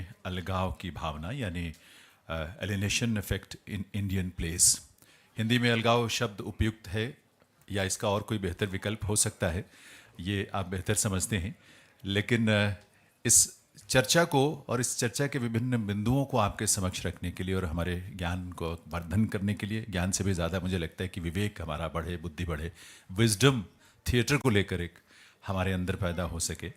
में अलगाव की भावना यानी alienation effect in Indian place. Hindi में अलगाव शब्द उपयुक्त है या इसका और कोई बेहतर विकल्प हो सकता है, ये आप बेहतर समझते हैं। लेकिन इस चर्चा को और इस चर्चा के विभिन्न बिंदुओं को आपके समक्ष रखने के लिए और हमारे ज्ञान को वर्धन करने के लिए, ज्ञान से भी ज़्यादा मुझे लगता है कि विवेक हमारा बढ़े, बुद्धि बढ़े, विजडम थिएटर को लेकर एक हमारे अंदर पैदा हो सके,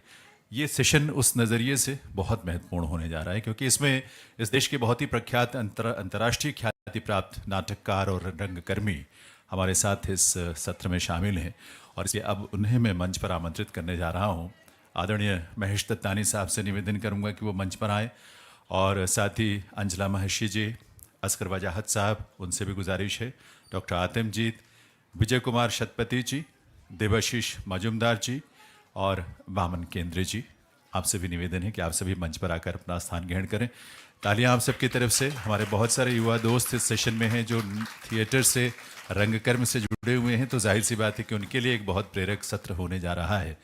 ये सेशन उस नज़रिए से बहुत महत्वपूर्ण होने जा रहा है, क्योंकि इसमें इस देश के बहुत ही प्रख्यात अंतर्राष्ट्रीय ख्याति प्राप्त नाटककार और रंगकर्मी हमारे साथ इस सत्र में शामिल हैं। और इसलिए अब उन्हें मैं मंच पर आमंत्रित करने जा रहा हूँ। आदरणीय महेश दत्तानी साहब से निवेदन करूँगा कि वो मंच पर आएँ, और साथ ही अंजला महर्षि जी, असगर वजाहत साहब, उनसे भी गुजारिश है, डॉक्टर आतिमजीत, विजय कुमार शतपति जी, देवाशीष मजुमदार जी और वामन केंद्रे जी, आपसे भी निवेदन है कि आप सभी मंच पर आकर अपना स्थान ग्रहण करें। तालियां आप सबकी तरफ से। हमारे बहुत सारे युवा दोस्त इस सेशन में हैं जो थिएटर से, रंगकर्म से जुड़े हुए हैं, तो जाहिर सी बात है कि उनके लिए एक बहुत प्रेरक सत्र होने जा रहा है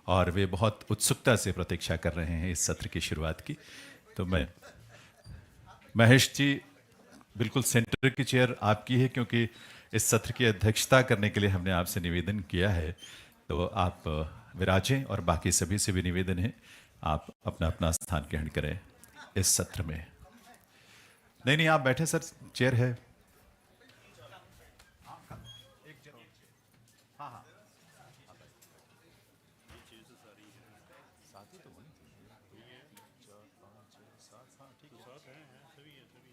और वे बहुत उत्सुकता से प्रतीक्षा कर रहे हैं इस सत्र की शुरुआत की। तो मैं महेश जी, बिल्कुल सेंटर की चेयर आपकी है, क्योंकि इस सत्र की अध्यक्षता करने के लिए हमने आपसे निवेदन किया है, तो आप विराजें। और बाकी सभी से भी निवेदन है आप अपना अपना स्थान ग्रहण करें इस सत्र में। नहीं, आप बैठे सर, चेयर है।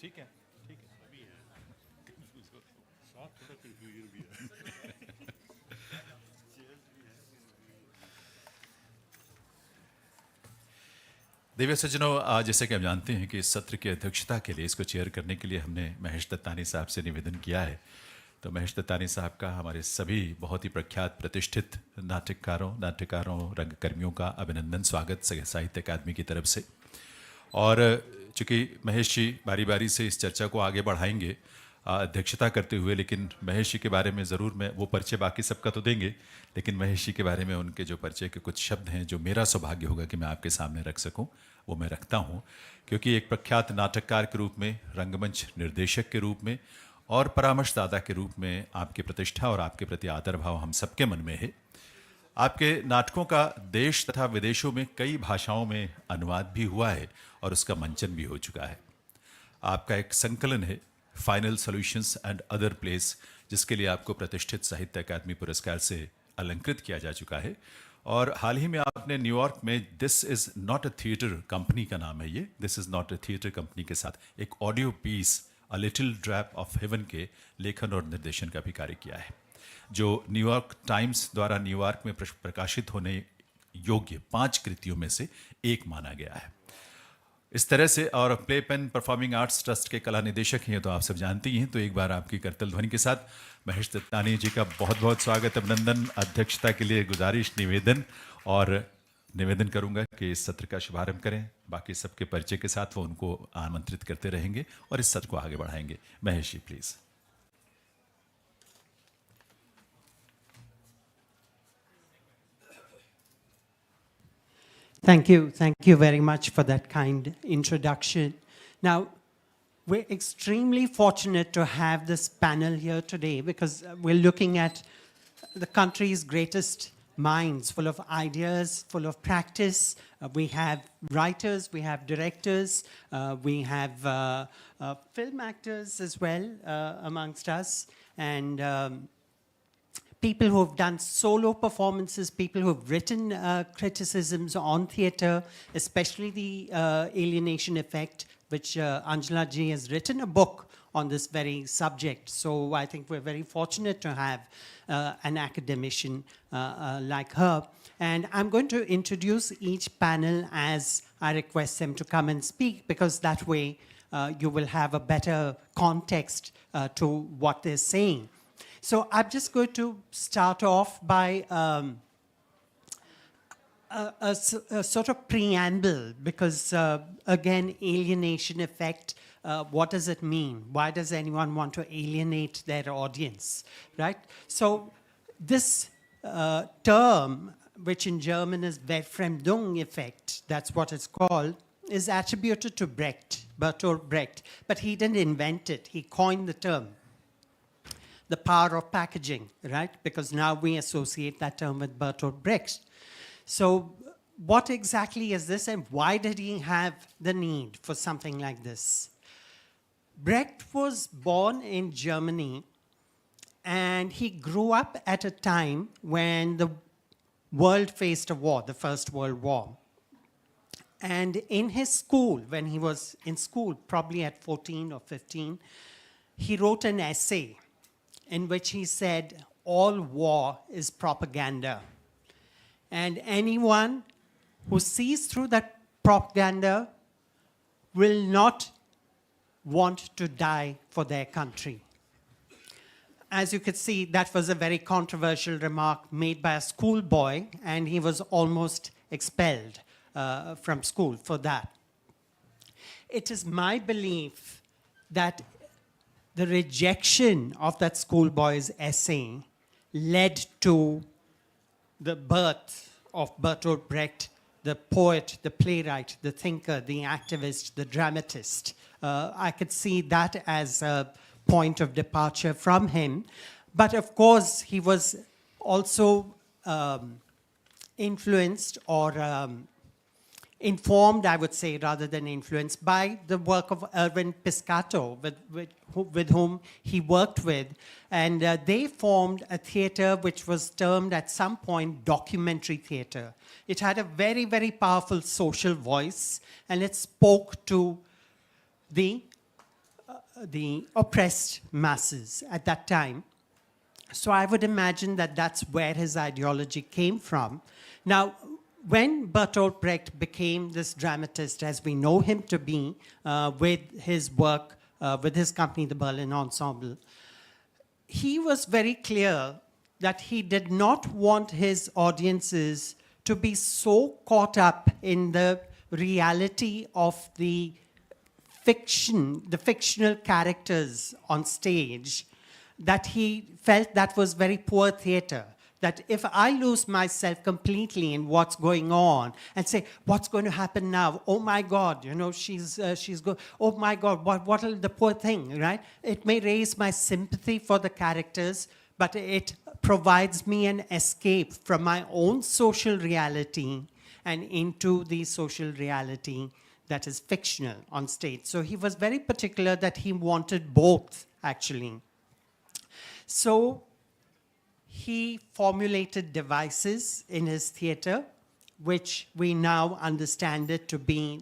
ठीक है, ठीक है। दिव्य सज्जनों, जैसे कि हम जानते हैं कि इस सत्र की अध्यक्षता के लिए, इसको चेयर करने के लिए हमने महेश दत्तानी साहब से निवेदन किया है। तो महेश दत्तानी साहब का हमारे सभी बहुत ही प्रख्यात प्रतिष्ठित नाट्यकारों, रंगकर्मियों का अभिनंदन, स्वागत साहित्य अकादमी की तरफ से। और चूँकि महेश जी बारी बारी से इस चर्चा को आगे बढ़ाएंगे अध्यक्षता करते हुए, लेकिन महेश जी के बारे में ज़रूर मैं वो परिचय बाकी सबका तो देंगे, लेकिन महेश जी के बारे में उनके जो परिचय के कुछ शब्द हैं जो मेरा सौभाग्य होगा कि मैं आपके सामने रख सकूं, वो मैं रखता हूं। क्योंकि एक प्रख्यात नाटककार के रूप में, रंगमंच निर्देशक के रूप में और परामर्शदाता के रूप में आपकी प्रतिष्ठा और आपके प्रति आदर भाव हम सबके मन में है। आपके नाटकों का देश तथा विदेशों में कई भाषाओं में अनुवाद भी हुआ है और उसका मंचन भी हो चुका है। आपका एक संकलन है, final solutions and other place, जिसके लिए आपको प्रतिष्ठित साहित्य अकादमी पुरस्कार से अलंकृत किया जा चुका है। और हाल ही में आपने न्यूयॉर्क में this is not a theatre company का नाम है ये, this is not a theatre company के साथ एक audio piece a little drop of heaven के लेखन और निर्देशन का भी कार्य किया है, जो न्यूयॉर्क टाइम्स द्वारा न्यूयॉर्क में प्रकाशित होने योग्य 5 कृतियों में से एक माना गया है। इस तरह से, और playpen performing arts trust के कला निदेशक हैं, तो आप सब जानते ही हैं। तो एक बार आपकी करतल ध्वनि के साथ महेश दत्तानी जी का बहुत बहुत स्वागत, अभिनंदन, अध्यक्षता के लिए गुजारिश, निवेदन, और निवेदन करूंगा कि इस सत्र का शुभारंभ करें। बाकी सबके परिचय के साथ वो उनको आमंत्रित करते रहेंगे और इस सत्र को आगे बढ़ाएंगे। Mahesh ji please. Thank you very much for that kind introduction. Now, we're extremely fortunate to have this panel here today because we're looking at the country's greatest minds, full of ideas, full of practice. We have writers, we have directors, we have film actors as well amongst us, and people who have done solo performances, people who have written criticisms on theatre, especially the alienation effect, which Anjala ji has written a book on this very subject. So I think we're very fortunate to have an academician like her. And I'm going to introduce each panel as I request them to come and speak, because that way you will have a better context to what they're saying. So I'm just going to start off by a sort of preamble, because again, alienation effect, what does it mean? Why does anyone want to alienate their audience, right? So this term, which in German is Verfremdung effect, that's what it's called, is attributed to Brecht, Bertolt Brecht, but he didn't invent it. He coined the term, the power of packaging, right? Because now we associate that term with Bertolt Brecht. So what exactly is this, and why did he have the need for something like this? Brecht was born in Germany, and he grew up at a time when the world faced a war, the First World War. And in his school, when he was in school, probably at 14 or 15, he wrote an essay in which he said, all war is propaganda. And anyone who sees through that propaganda will not want to die for their country. As you could see, that was a very controversial remark made by a schoolboy, and he was almost expelled from school for that. It is my belief that the rejection of that schoolboy's essay led to the birth of Bertolt Brecht, the poet, the playwright, the thinker, the activist, the dramatist. I could see that as a point of departure from him. But of course, he was also influenced or informed, I would say, rather than influenced, by the work of Erwin Piscator, with whom he worked with. And they formed a theater which was termed at some point documentary theater. It had a very, very powerful social voice, and it spoke to the oppressed masses at that time. So I would imagine that that's where his ideology came from. Now, when Bertolt Brecht became this dramatist, as we know him to be, with his work, with his company, the Berlin Ensemble, he was very clear that he did not want his audiences to be so caught up in the reality of the fiction, the fictional characters on stage, that he felt that was very poor theater. That if I lose myself completely in what's going on and say, what's going to happen now? Oh my God, you know, she's going, oh my God, what'll the poor thing, right? It may raise my sympathy for the characters, but it provides me an escape from my own social reality and into the social reality that is fictional on stage. So he was very particular that he wanted both, actually. So he formulated devices in his theater, which we now understand it to be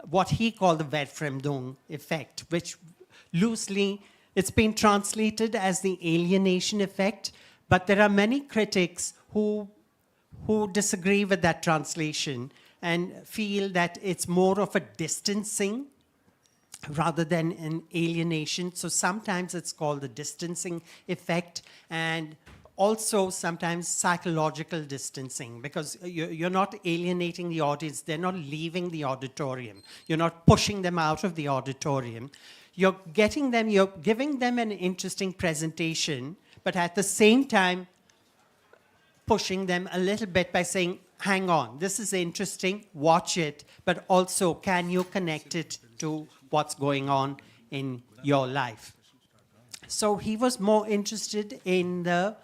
what he called the Verfremdung effect, which loosely, it's been translated as the alienation effect, but there are many critics who disagree with that translation and feel that it's more of a distancing rather than an alienation. So sometimes it's called the distancing effect, and also sometimes psychological distancing, because you're not alienating the audience. They're not leaving the auditorium. You're not pushing them out of the auditorium. You're giving them an interesting presentation, but at the same time, pushing them a little bit by saying, hang on, this is interesting, watch it, but also can you connect it to what's going on in your life? So he was more interested in the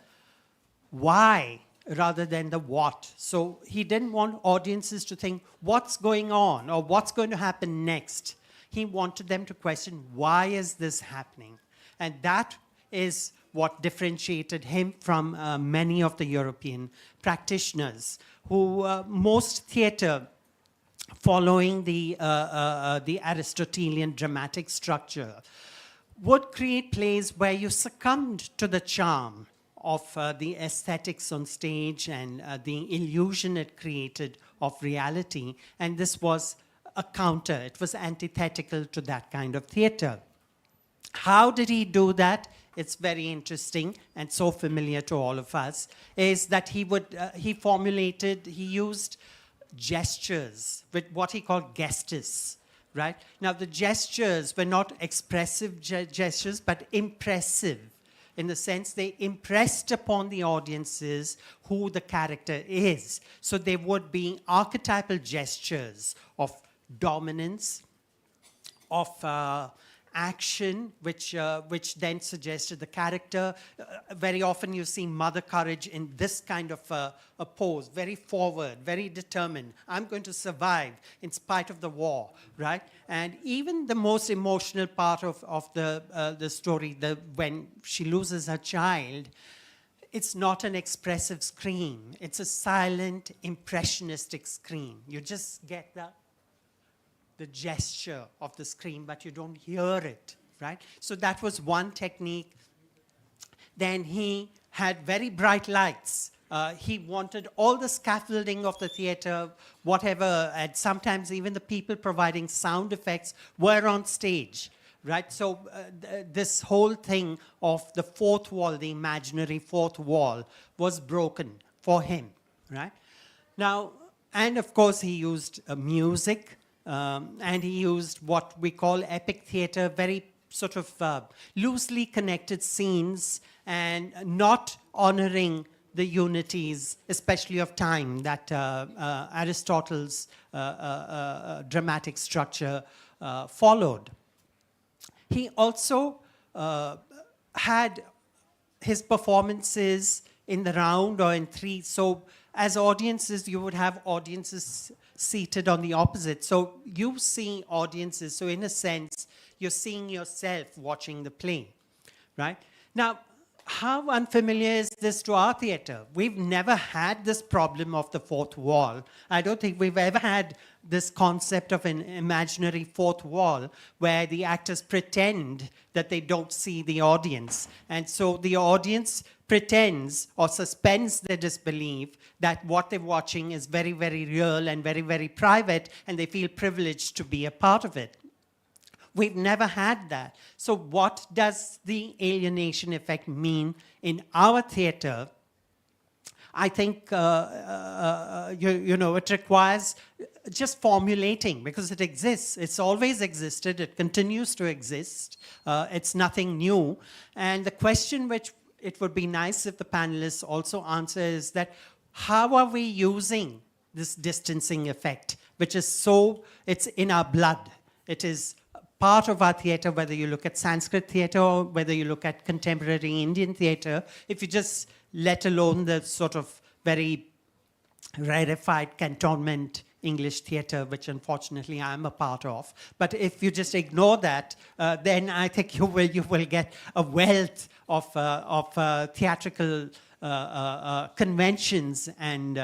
why rather than the what. So he didn't want audiences to think, what's going on or what's going to happen next? He wanted them to question, why is this happening? And that is what differentiated him from many of the European practitioners who most theater following the Aristotelian dramatic structure would create plays where you succumbed to the charm of the aesthetics on stage and the illusion it created of reality. And this was a counter. It was antithetical to that kind of theater. How did he do that? It's very interesting and so familiar to all of us, is that he used gestures with what he called gestus, right? Now, the gestures were not expressive gestures, but impressive, in the sense they impressed upon the audiences who the character is. So they would be archetypal gestures of dominance, of action, which then suggested the character. Very often you see mother courage in this kind of a pose, very forward, very determined. I'm going to survive in spite of the war, right? And even the most emotional part of the story, when she loses her child, it's not an expressive scream. It's a silent, impressionistic scream. You just get the gesture of the scream, but you don't hear it, right? So that was one technique. Then he had very bright lights. He wanted all the scaffolding of the theater, whatever, and sometimes even the people providing sound effects were on stage, right? So this whole thing of the fourth wall, the imaginary fourth wall, was broken for him, right? Now, and of course he used music, and he used what we call epic theater, very sort of loosely connected scenes, and not honoring the unities, especially of time, that Aristotle's dramatic structure followed. He also had his performances in the round or in three. So as audiences, you would have audiences seated on the opposite. So you see audiences. So in a sense, you're seeing yourself watching the play, right? Now, how unfamiliar is this to our theater? We've never had this problem of the fourth wall. I don't think we've ever had this concept of an imaginary fourth wall where the actors pretend that they don't see the audience. And so the audience pretends or suspends their disbelief that what they're watching is very, very real and very, very private, and they feel privileged to be a part of it. We've never had that. So what does the alienation effect mean in our theater? I think, it requires just formulating, because it exists. It's always existed. It continues to exist. It's nothing new. And the question which it would be nice if the panelists also answer is that, how are we using this distancing effect, which is so, it's in our blood. It is part of our theater, whether you look at Sanskrit theater or whether you look at contemporary Indian theater. If you just let alone the sort of very rarefied cantonment English theater, which unfortunately I'm a part of. But if you just ignore that, then I think you will get a wealth of theatrical conventions and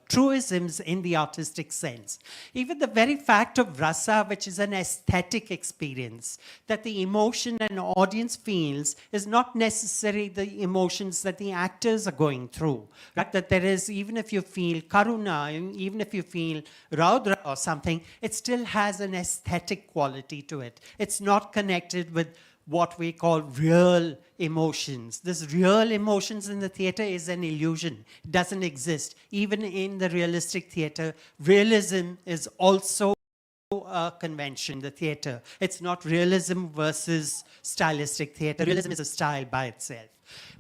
truisms in the artistic sense. Even the very fact of rasa, which is an aesthetic experience, that the emotion an audience feels is not necessarily the emotions that the actors are going through. Right? That there is, even if you feel karuna, even if you feel raudra or something, it still has an aesthetic quality to it. It's not connected with what we call real emotions. This real emotions in the theater is an illusion. It doesn't exist. Even in the realistic theater, realism is also a convention in the theater. It's not realism versus stylistic theater. Realism is a style by itself.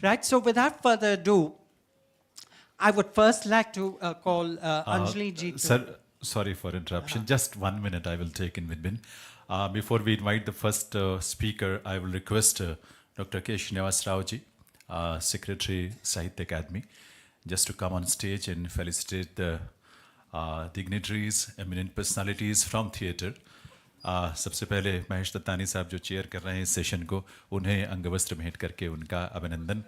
Right? So without further ado, I would first like to call Anjali ji. Sir, sorry for interruption. Just 1 minute I will take in Vidbin. Before we invite the first speaker, I will request Dr. K. Srinivas Rao ji, Secretary, Sahitya Academy, just to come on stage and felicitate the dignitaries, eminent personalities from theatre. सबसे पहले महेश दत्तानी साहब जो chair कर रहे हैं इस session को, उन्हें अंगवस्त्र भेंट करके उनका अभिनंदन।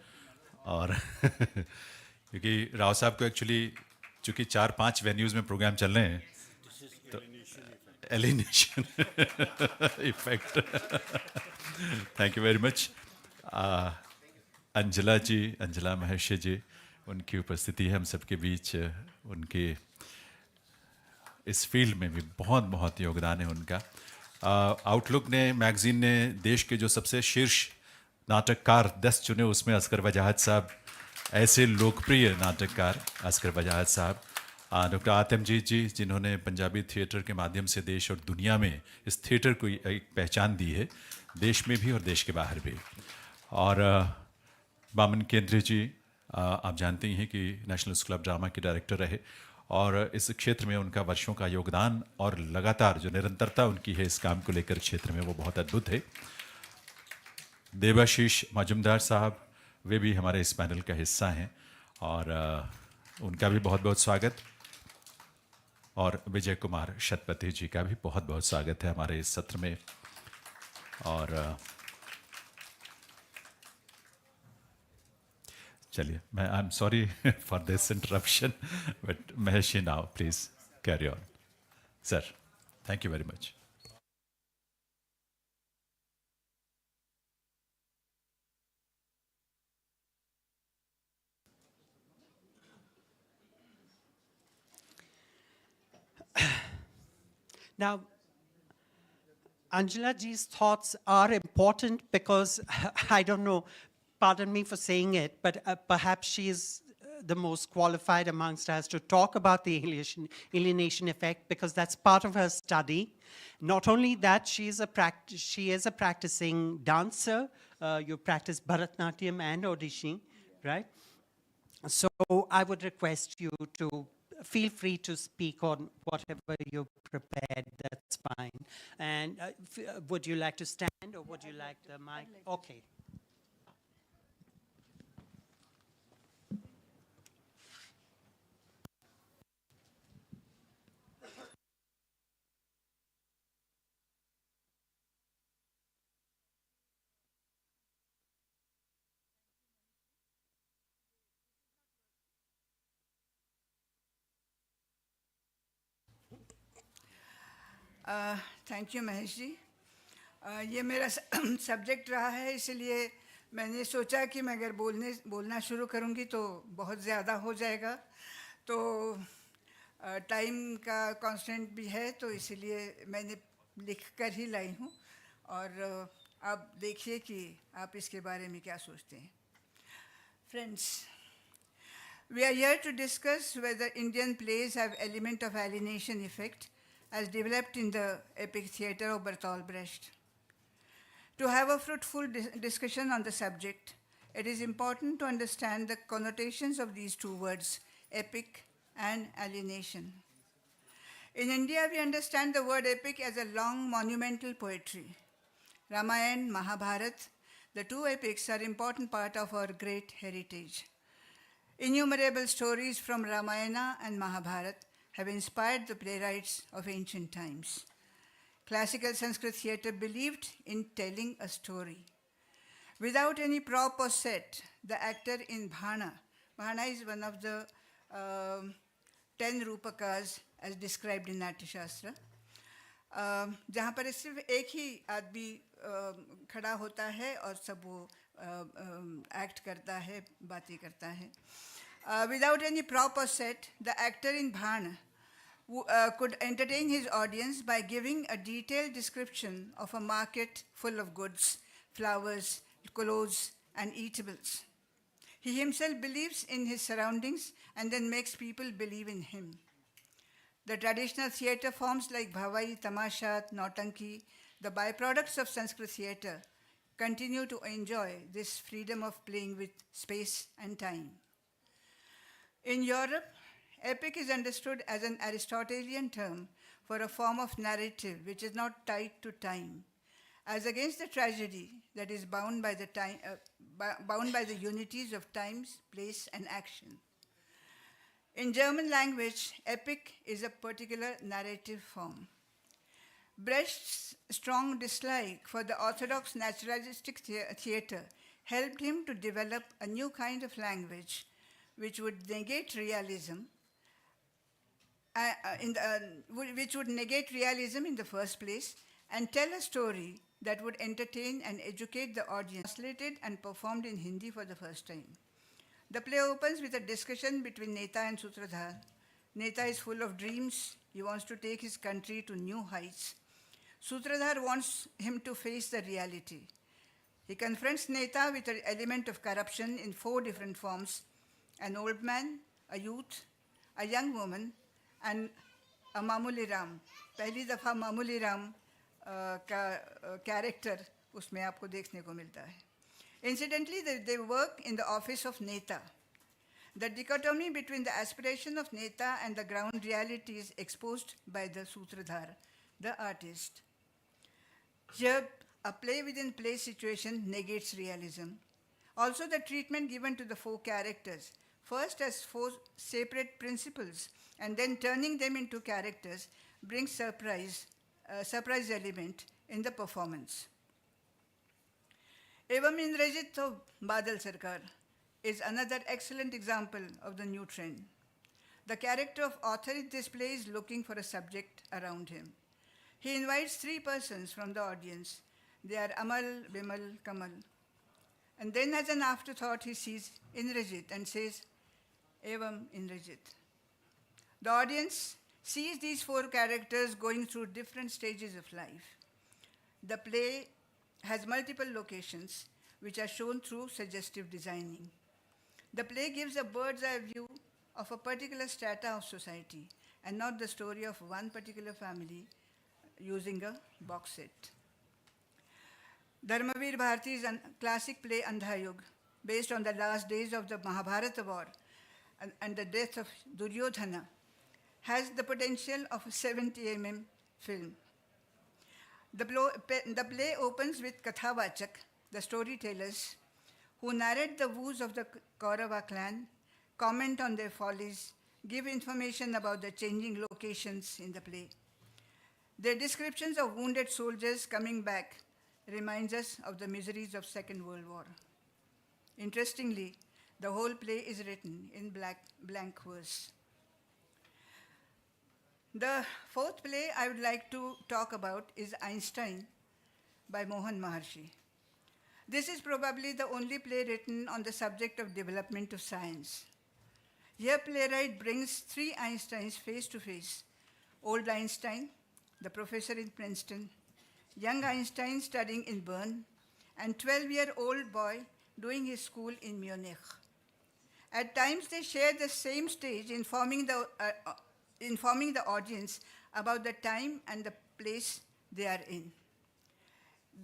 और क्योंकि राव साहब को एक्चुअली चूँकि 4-5 वेन्यूज़ में प्रोग्राम चल रहे हैं, Alienation effect. Thank you very much. अंजला जी, अंजला महेश जी, उनकी उपस्थिति है हम सबके बीच। उनके इस फील्ड में भी बहुत बहुत योगदान है उनका। आउटलुक ने, मैगजीन ने देश के जो सबसे शीर्ष नाटककार 10 चुने, उसमें असगर वजाहत साहब ऐसे लोकप्रिय नाटककार, असगर वजाहत साहब। डॉक्टर आतिमजीत जी, जिन्होंने पंजाबी थिएटर के माध्यम से देश और दुनिया में इस थिएटर को एक पहचान दी है, देश में भी और देश के बाहर भी। और बामन केंद्र जी, आप जानते ही हैं कि नेशनल स्कूल ऑफ ड्रामा के डायरेक्टर रहे और इस क्षेत्र में उनका वर्षों का योगदान और लगातार जो निरंतरता उनकी है इस काम को लेकर क्षेत्र में वो बहुत अद्भुत है। देवाशीष मजुमदार साहब, वे भी हमारे इस पैनल का हिस्सा हैं और उनका भी बहुत बहुत स्वागत। और विजय कुमार शतपथी जी का भी बहुत बहुत स्वागत है हमारे इस सत्र में। और चलिए, मैं I am sorry for this interruption, but Mahesh now please carry on sir. Thank you very much. Now, Angela ji's thoughts are important because, I don't know, pardon me for saying it, but perhaps she is the most qualified amongst us to talk about the alienation effect because that's part of her study. Not only that, she is a practicing dancer. You practice Bharatnatyam and Odissi, right? So I would request you to feel free to speak on whatever you prepared, that's fine. And would you like to stand or would you like the mic? Okay. Thank you Mahesh ji. ये मेरा subject रहा है, इसलिए मैंने सोचा कि मैं अगर बोलना शुरू करूँगी तो बहुत ज़्यादा हो जाएगा, तो टाइम का कांस्टेंट भी है, तो इसलिए मैंने लिख कर ही लाई हूँ और आप देखिए कि आप इसके बारे में क्या सोचते हैं। Friends, we are here to discuss whether Indian plays have element of alienation effect as developed in the epic theatre of Bertolt Brecht. To have a fruitful discussion on the subject, it is important to understand the connotations of these two words, epic and alienation. In India, we understand the word epic as a long monumental poetry. Ramayana, Mahabharata, the two epics are an important part of our great heritage. Innumerable stories from Ramayana and Mahabharata have inspired the playwrights of ancient times. Classical Sanskrit theatre believed in telling a story. Without any prop or set, the actor in Bhana is one of the 10 Rupakas as described in Natya Shastra, जहाँ पर सिर्फ एक ही आदमी खड़ा होता है और सब वो एक्ट करता है, बातें करता है. Without any proper set, the actor in Bhana could entertain his audience by giving a detailed description of a market full of goods, flowers, clothes, and eatables. He himself believes in his surroundings and then makes people believe in him. The traditional theatre forms like Bhavai, Tamasha, Nautanki, the byproducts of Sanskrit theatre, continue to enjoy this freedom of playing with space and time. In Europe, epic is understood as an Aristotelian term for a form of narrative which is not tied to time, as against the tragedy that is bound by the unities of times, place, and action. In German language, epic is a particular narrative form. Brecht's strong dislike for the orthodox naturalistic theatre helped him to develop a new kind of language which would negate realism in the first place and tell a story that would entertain and educate the audience. Translated and performed in Hindi for the first time. The play opens with a discussion between Neta and Sutradhar. Neta is full of dreams. He wants to take his country to new heights. Sutradhar wants him to face the reality. He confronts Neta with an element of corruption in 4 different forms: an old man, a youth, a young woman, and a Mamuli Ram. पहली दफ़ा मामूली राम का character उसमें आपको देखने को मिलता है. Incidentally, they work in the office of Neta. The dichotomy between the aspiration of Neta and the ground reality is exposed by the Sutradhar, the artist. Here, a play within play situation negates realism. Also, the treatment given to the four characters, first as four separate principles and then turning them into characters, brings surprise element in the performance. Evam Indrajit to Badal Sarkar is another excellent example of the new trend. The character of author in this play is looking for a subject around him. He invites three persons from the audience. They are Amal, Bimal, Kamal. And then as an afterthought, he sees Indrajit and says, Evam Indrajit. The audience sees these four characters going through different stages of life. The play has multiple locations which are shown through suggestive designing. The play gives a bird's eye view of a particular strata of society and not the story of one particular family using a box set. Dharmavir Bharati's classic play Andhayug, based on the last days of the Mahabharata war and the death of Duryodhana, has the potential of a 70 mm film. The play opens with Kathavachak, the storytellers, who narrate the woes of the Kaurava clan, comment on their follies, give information about the changing locations in the play. Their descriptions of wounded soldiers coming back reminds us of the miseries of Second World War. Interestingly, the whole play is written in blank verse. The fourth play I would like to talk about is Einstein by Mohan Maharshi. This is probably the only play written on the subject of development of science. Here, playwright brings three Einsteins face to face: old Einstein, the professor in Princeton, young Einstein studying in Bern, and 12-year-old boy doing his school in Munich. At times, they share the same stage, informing the audience about the time and the place they are in.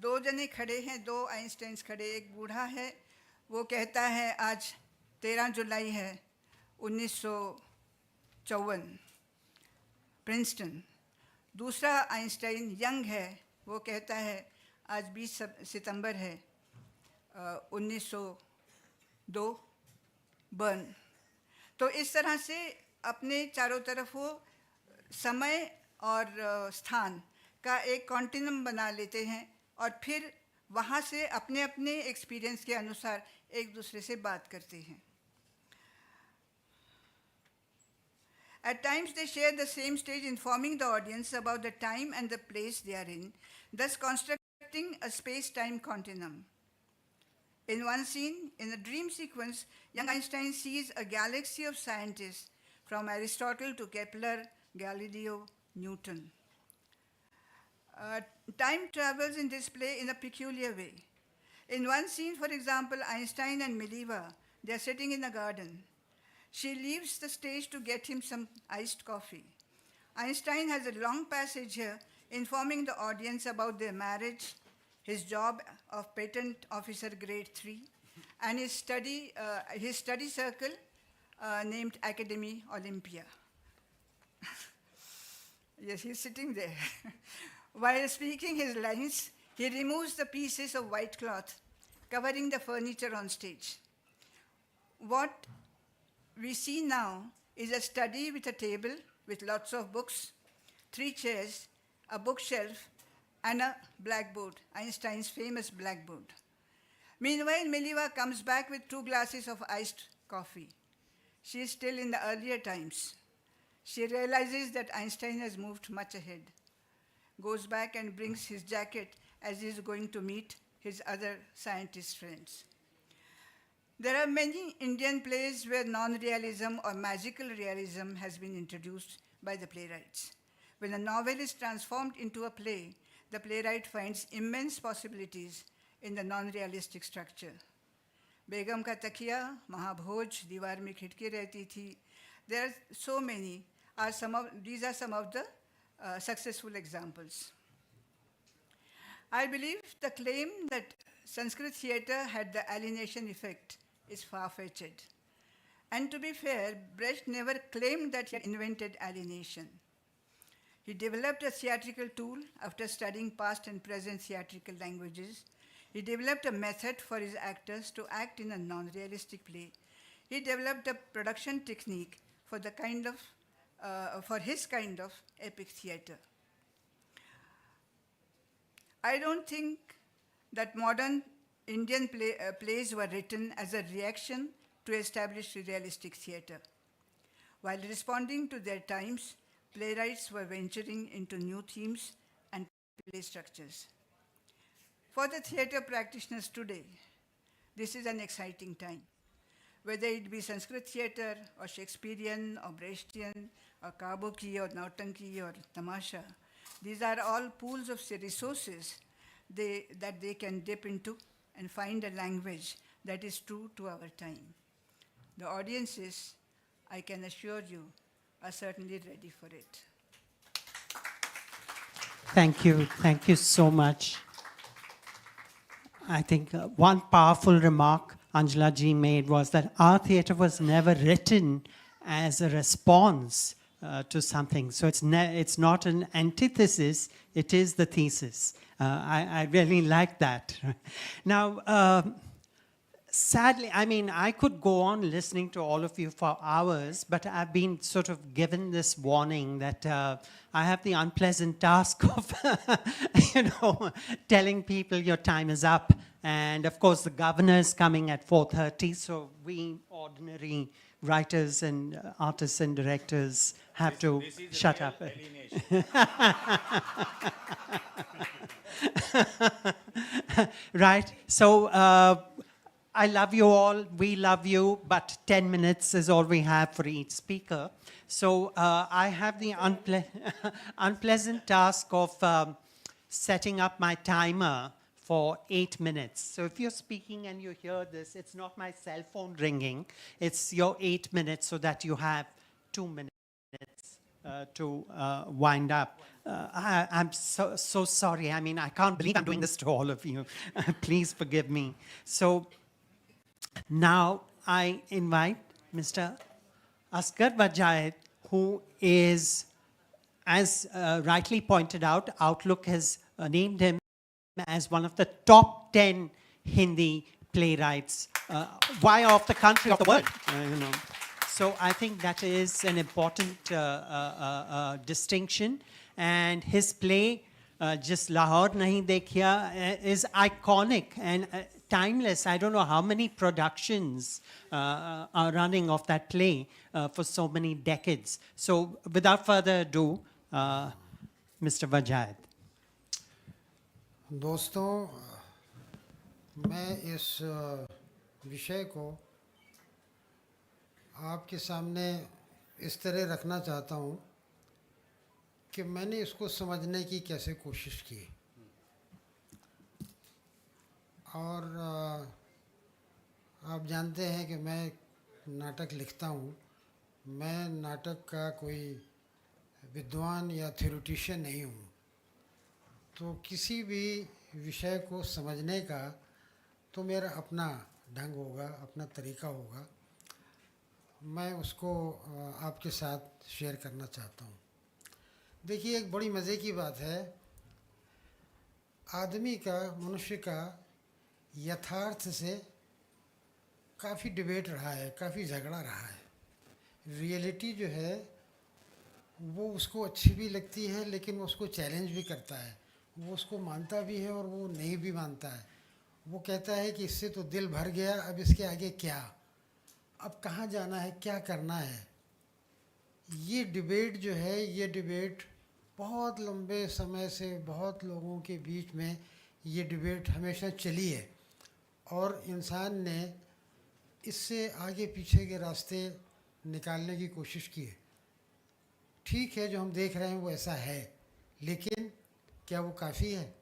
दो जने खड़े हैं, दो Einstein's खड़े, एक बूढ़ा है, वो कहता है आज 13 जुलाई है 1954, प्रिंसटन. दूसरा आइंस्टाइन यंग है, वो कहता है आज 20 सितंबर है 1902, बर्न. तो इस तरह से अपने चारों तरफ वो समय और स्थान का एक कॉन्टिन्यूम बना लेते हैं और फिर वहाँ से अपने अपने एक्सपीरियंस के अनुसार एक दूसरे से बात करते हैं. At times they share the same stage, informing the audience about the time and the place they are in, thus constructing a space-time continuum. In one scene, in a dream sequence, young Einstein sees a galaxy of scientists from Aristotle to Kepler, Galileo, Newton. Time travels in this play in a peculiar way. In one scene, for example, Einstein and Mileva, they are sitting in a garden. She leaves the stage to get him some iced coffee. Einstein has a long passage here informing the audience about their marriage, his job of patent officer grade 3, and his study circle named Academy Olympia. Yes, he's sitting there. While speaking his lines, he removes the pieces of white cloth covering the furniture on stage. What we see now is a study with a table with lots of books, 3 chairs, a bookshelf, and a blackboard, Einstein's famous blackboard. Meanwhile, Mileva comes back with 2 glasses of iced coffee. She is still in the earlier times. She realizes that Einstein has moved much ahead, goes back and brings his jacket as he is going to meet his other scientist friends. There are many Indian plays where non-realism or magical realism has been introduced by the playwrights. When a novel is transformed into a play, the playwright finds immense possibilities in the non-realistic structure. Begum ka takiya, Mahabhoj, Diwar mein khidki rehti thi. There are so many. These are some of the successful examples. I believe the claim that Sanskrit theatre had the alienation effect is far-fetched. And to be fair, Brecht never claimed that he had invented alienation. He developed a theatrical tool after studying past and present theatrical languages. He developed a method for his actors to act in a non-realistic play. He developed a production technique for for his kind of epic theater. I don't think that modern Indian plays were written as a reaction to established realistic theater. While responding to their times, playwrights were venturing into new themes and play structures. For the theater practitioners today, this is an exciting time. Whether it be Sanskrit theater or Shakespearean or Brechtian or Kabuki or Nautanki or Tamasha, these are all pools of resources that they can dip into and find a language that is true to our time. The audiences, I can assure you, are certainly ready for it. Thank you. Thank you so much. I think one powerful remark Angela ji made was that our theatre was never written as a response to something. So it's not an antithesis, it is the thesis. I really like that. Now, sadly, I mean, I could go on listening to all of you for hours, but I've been sort of given this warning that I have the unpleasant task of, telling people your time is up. And of course, the governor is coming at 4:30, so we ordinary writers and artists and directors have to shut up. Right? So I love you all, we love you, but 10 minutes is all we have for each speaker. So I have the unpleasant task of setting up my timer for 8 minutes. So if you're speaking and you hear this, it's not my cell phone ringing, it's your 8 minutes so that you have 2 minutes to wind up. I'm so sorry. I mean, I can't believe I'm doing this to all of you. Please forgive me. So now I invite Mr. Asghar Vajayed, who is, as rightly pointed out, Outlook has named him as one of the top 10 Hindi playwrights. Why of the country, of the world? So I think that is an important distinction. And his play, Just Lahore Nahi Dekhiya, is iconic and timeless. I don't know how many productions are running of that play for so many decades. So without further ado, Mr. Vajayed. दोस्तों, मैं इस विषय को आपके सामने इस तरह रखना चाहता हूँ कि मैंने इसको समझने की कैसे कोशिश की। और आप जानते हैं कि मैं नाटक लिखता हूँ। मैं नाटक का कोई विद्वान या थ्योरिटिशियन नहीं हूँ। तो किसी भी विषय को समझने का तो मेरा अपना ढंग होगा, अपना तरीका होगा। मैं उसको आपके साथ शेयर करना चाहता हूँ। देखिए, एक बड़ी मज़े की बात है, आदमी का, मनुष्य का यथार्थ से काफ़ी डिबेट रहा है, काफ़ी झगड़ा रहा है। रियलिटी जो है वो उसको अच्छी भी लगती है, लेकिन वो उसको चैलेंज भी करता है। वो उसको मानता भी है और वो नहीं भी मानता है। वो कहता है कि इससे तो दिल भर गया, अब इसके आगे क्या, अब कहाँ जाना है, क्या करना है। ये डिबेट जो है, ये डिबेट बहुत लंबे समय से बहुत लोगों के बीच में ये डिबेट हमेशा चली है और इंसान ने इससे आगे पीछे के रास्ते निकालने की कोशिश की है। ठीक है, जो हम देख रहे हैं वो ऐसा है, लेकिन क्या वो काफ़ी है?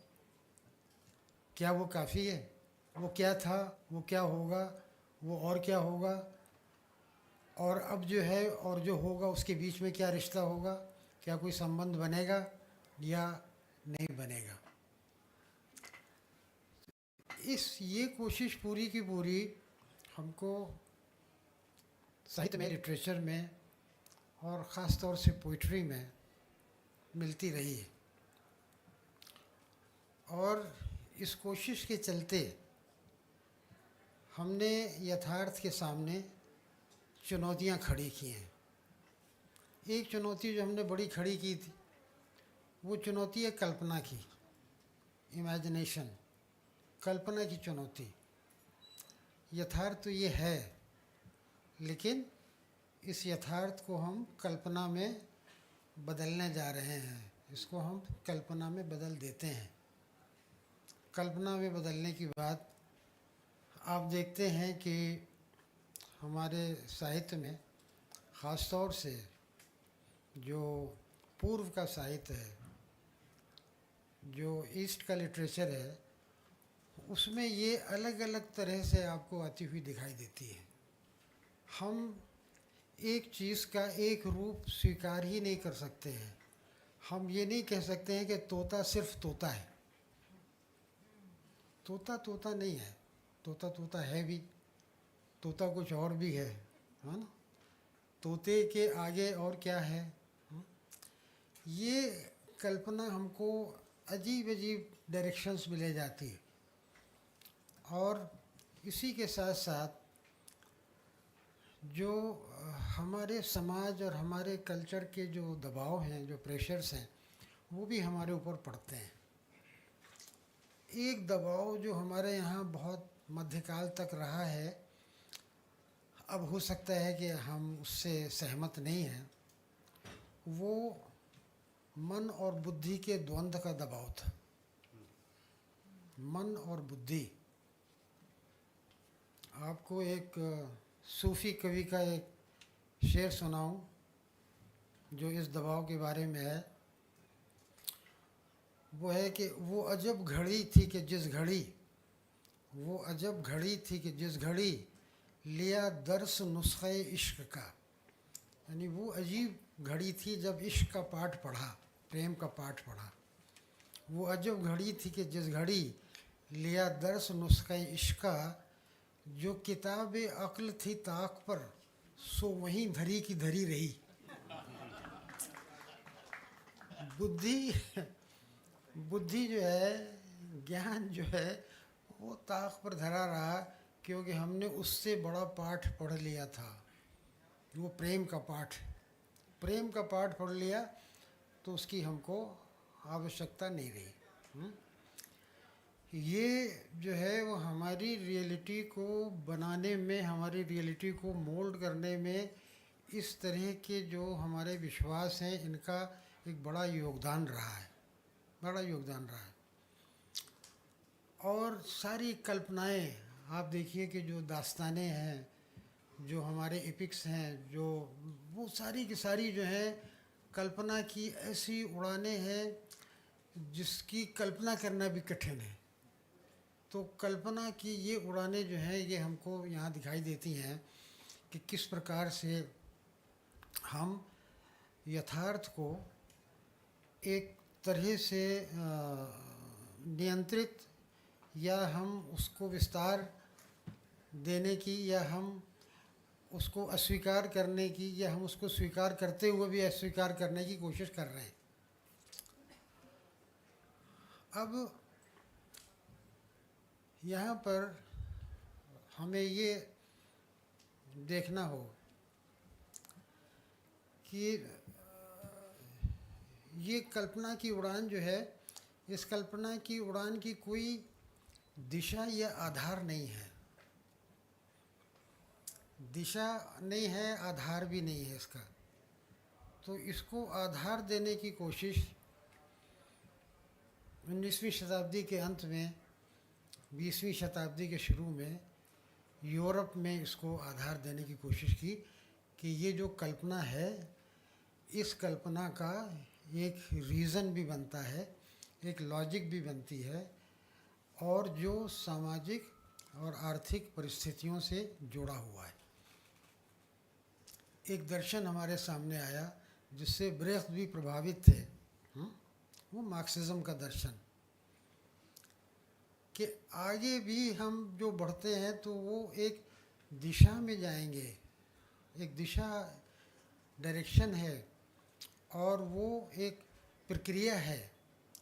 क्या वो काफ़ी है? वो क्या था, वो क्या होगा, वो और क्या होगा, और अब जो है और जो होगा उसके बीच में क्या रिश्ता होगा, क्या कोई संबंध बनेगा या नहीं बनेगा। ये कोशिश पूरी की पूरी हमको साहित्य में, लिटरेचर में और ख़ास तौर से पोइट्री में मिलती रही है। और इस कोशिश के चलते हमने यथार्थ के सामने चुनौतियां खड़ी की हैं। एक चुनौती जो हमने बड़ी खड़ी की थी, वो चुनौती है कल्पना की, इमेजिनेशन, कल्पना की चुनौती। यथार्थ तो ये है, लेकिन इस यथार्थ को हम कल्पना में बदलने जा रहे हैं। इसको हम कल्पना में बदल देते हैं। कल्पना में बदलने की बात आप देखते हैं कि हमारे साहित्य में ख़ास तौर से जो पूर्व का साहित्य है, जो ईस्ट का लिटरेचर है, उसमें ये अलग अलग तरह से आपको आती हुई दिखाई देती है। हम एक चीज़ का एक रूप स्वीकार ही नहीं कर सकते हैं। हम ये नहीं कह सकते हैं कि तोता सिर्फ तोता है। तोता तोता नहीं है, तोता तोता है भी, तोता कुछ और भी है ना। तोते के आगे और क्या है? ये कल्पना हमको अजीब अजीब डायरेक्शंस में ले जाती है। और इसी के साथ साथ जो हमारे समाज और हमारे कल्चर के जो दबाव हैं, जो प्रेशर्स हैं, वो भी हमारे ऊपर पड़ते हैं। एक दबाव जो हमारे यहाँ बहुत मध्यकाल तक रहा है, अब हो सकता है कि हम उससे सहमत नहीं हैं, वो मन और बुद्धि के द्वंद्व का दबाव था। मन और बुद्धि। आपको एक सूफी कवि का एक शेर सुनाऊं जो इस दबाव के बारे में है। वो है कि वो अजब घड़ी थी कि जिस घड़ी, वो अजब घड़ी थी कि जिस घड़ी लिया दर्स नुस्खे इश्क का। यानी वो अजीब घड़ी थी जब इश्क का पाठ पढ़ा, प्रेम का पाठ पढ़ा। वो अजब घड़ी थी कि जिस घड़ी लिया दर्स नुस्खे इश्क का, जो किताब अक्ल थी ताक पर, सो वहीं धरी की धरी रही। बुद्धि जो है, ज्ञान जो है, वो ताक पर धरा रहा, क्योंकि हमने उससे बड़ा पाठ पढ़ लिया था, वो प्रेम का पाठ। प्रेम का पाठ पढ़ लिया तो उसकी हमको आवश्यकता नहीं रही। ये जो है वो हमारी रियलिटी को बनाने में, हमारी रियलिटी को मोल्ड करने में इस तरह के जो हमारे विश्वास हैं, इनका एक बड़ा योगदान रहा है, बड़ा योगदान रहा है। और सारी कल्पनाएं आप देखिए कि जो दास्तानें हैं, जो हमारे एपिक्स हैं, जो वो सारी की सारी जो है कल्पना की ऐसी उड़ानें हैं जिसकी कल्पना करना भी कठिन है। तो कल्पना की ये उड़ानें जो हैं, ये हमको यहाँ दिखाई देती हैं कि किस प्रकार से हम यथार्थ को एक तरह से नियंत्रित, या हम उसको विस्तार देने की, या हम उसको अस्वीकार करने की, या हम उसको स्वीकार करते हुए भी अस्वीकार करने की कोशिश कर रहे हैं। अब यहाँ पर हमें ये देखना हो कि ये कल्पना की उड़ान जो है, इस कल्पना की उड़ान की कोई दिशा या आधार नहीं है। दिशा नहीं है, आधार भी नहीं है इसका। तो इसको आधार देने की कोशिश 19वीं शताब्दी के अंत में, 20वीं शताब्दी के शुरू में यूरोप में इसको आधार देने की कोशिश की कि ये जो कल्पना है, इस कल्पना का एक रीज़न भी बनता है, एक लॉजिक भी बनती है, और जो सामाजिक और आर्थिक परिस्थितियों से जुड़ा हुआ है। एक दर्शन हमारे सामने आया जिससे ब्रेख्त भी प्रभावित थे, वो मार्क्सिज्म का दर्शन, कि आगे भी हम जो बढ़ते हैं तो वो एक दिशा में जाएंगे, एक दिशा डायरेक्शन है और वो एक प्रक्रिया है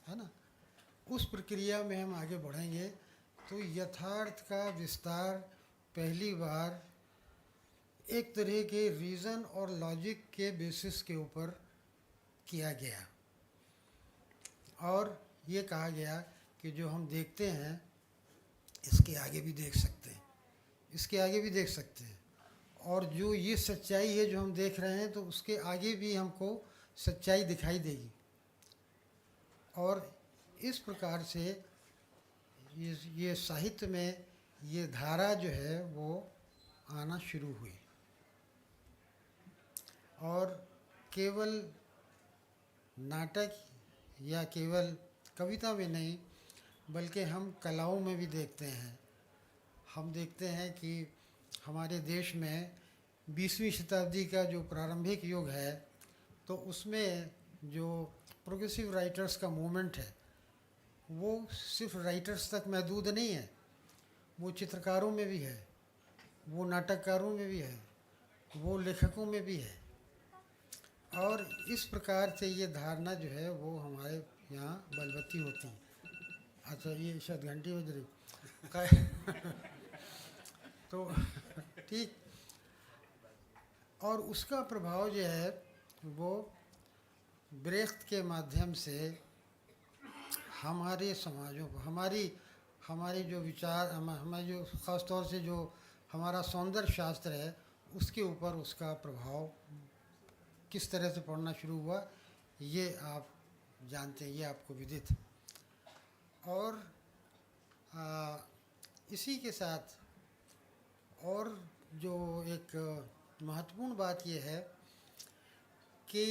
ना। उस प्रक्रिया में हम आगे बढ़ेंगे तो यथार्थ का विस्तार पहली बार एक तरह के रीज़न और लॉजिक के बेसिस के ऊपर किया गया और ये कहा गया कि जो हम देखते हैं इसके आगे भी देख सकते हैं, इसके आगे भी देख सकते हैं, और जो ये सच्चाई है जो हम देख रहे हैं तो उसके आगे भी हमको सच्चाई दिखाई देगी। और इस प्रकार से ये साहित्य में ये धारा जो है वो आना शुरू हुई और केवल नाटक या केवल कविता में नहीं बल्कि हम कलाओं में भी देखते हैं। हम देखते हैं कि हमारे देश में 20वीं शताब्दी का जो प्रारंभिक युग है तो उसमें जो प्रोग्रेसिव राइटर्स का मूवमेंट है वो सिर्फ राइटर्स तक महदूद नहीं है, वो चित्रकारों में भी है, वो नाटककारों में भी है, वो लेखकों में भी है। और इस प्रकार से ये धारणा जो है वो हमारे यहाँ बलवती होती है। अच्छा ये शायद घंटी बज रही तो ठीक। और उसका प्रभाव जो है वो ब्रेख्त के माध्यम से हमारे समाजों को हमारी जो विचार हमारे जो ख़ास तौर से जो हमारा सौंदर्य शास्त्र है उसके ऊपर उसका प्रभाव किस तरह से पड़ना शुरू हुआ ये आप जानते हैं, ये आपको विदित। और इसी के साथ और जो एक महत्वपूर्ण बात ये है कि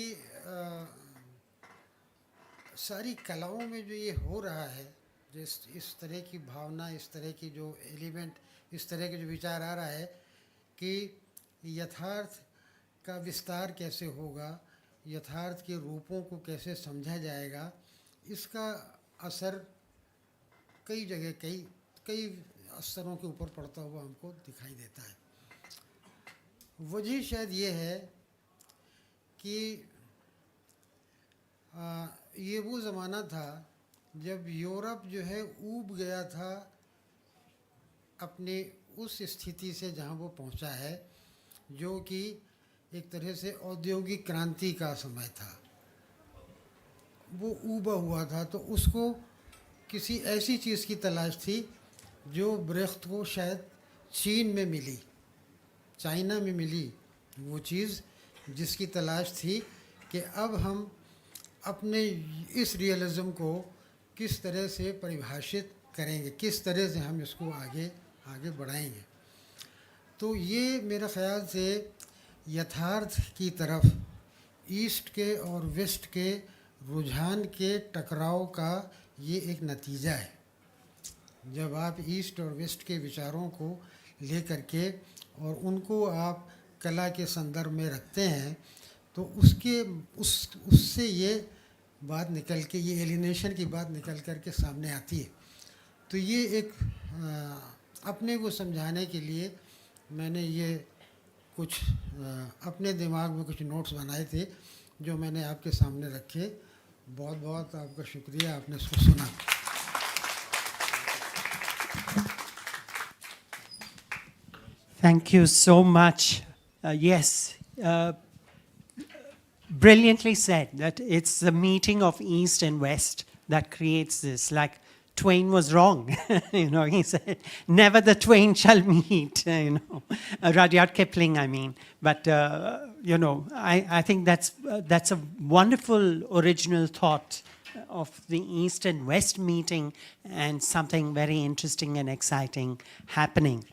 सारी कलाओं में जो ये हो रहा है, जिस इस तरह की भावना, इस तरह की जो एलिमेंट, इस तरह के जो विचार आ रहा है कि यथार्थ का विस्तार कैसे होगा, यथार्थ के रूपों को कैसे समझा जाएगा, इसका असर कई जगह कई स्तरों के ऊपर पड़ता हुआ हमको दिखाई देता है। वजह शायद ये है कि ये वो ज़माना था जब यूरोप जो है ऊब गया था अपने उस स्थिति से जहाँ वो पहुँचा है, जो कि एक तरह से औद्योगिक क्रांति का समय था। वो ऊबा हुआ था तो उसको किसी ऐसी चीज़ की तलाश थी जो ब्रेख्त को शायद चीन में मिली, चाइना में मिली, वो चीज़ जिसकी तलाश थी कि अब हम अपने इस रियलिज़म को किस तरह से परिभाषित करेंगे, किस तरह से हम इसको आगे बढ़ाएंगे। तो ये मेरा ख़्याल से यथार्थ की तरफ ईस्ट के और वेस्ट के रुझान के टकराव का ये एक नतीजा है। जब आप ईस्ट और वेस्ट के विचारों को लेकर के और उनको आप कला के संदर्भ में रखते हैं तो उससे ये बात निकल के, ये एलिनेशन की बात निकल कर के सामने आती है। तो ये एक अपने को समझाने के लिए मैंने ये कुछ अपने दिमाग में कुछ नोट्स बनाए थे जो मैंने आपके सामने रखे। बहुत बहुत आपका शुक्रिया, आपने इसको सुना। Thank you so much. Yes, brilliantly said that it's the meeting of East and West that creates this. Like Twain was wrong, he said, never the twain shall meet, Rudyard Kipling, I mean. But, I think that's a wonderful original thought of the East and West meeting and something very interesting and exciting happening.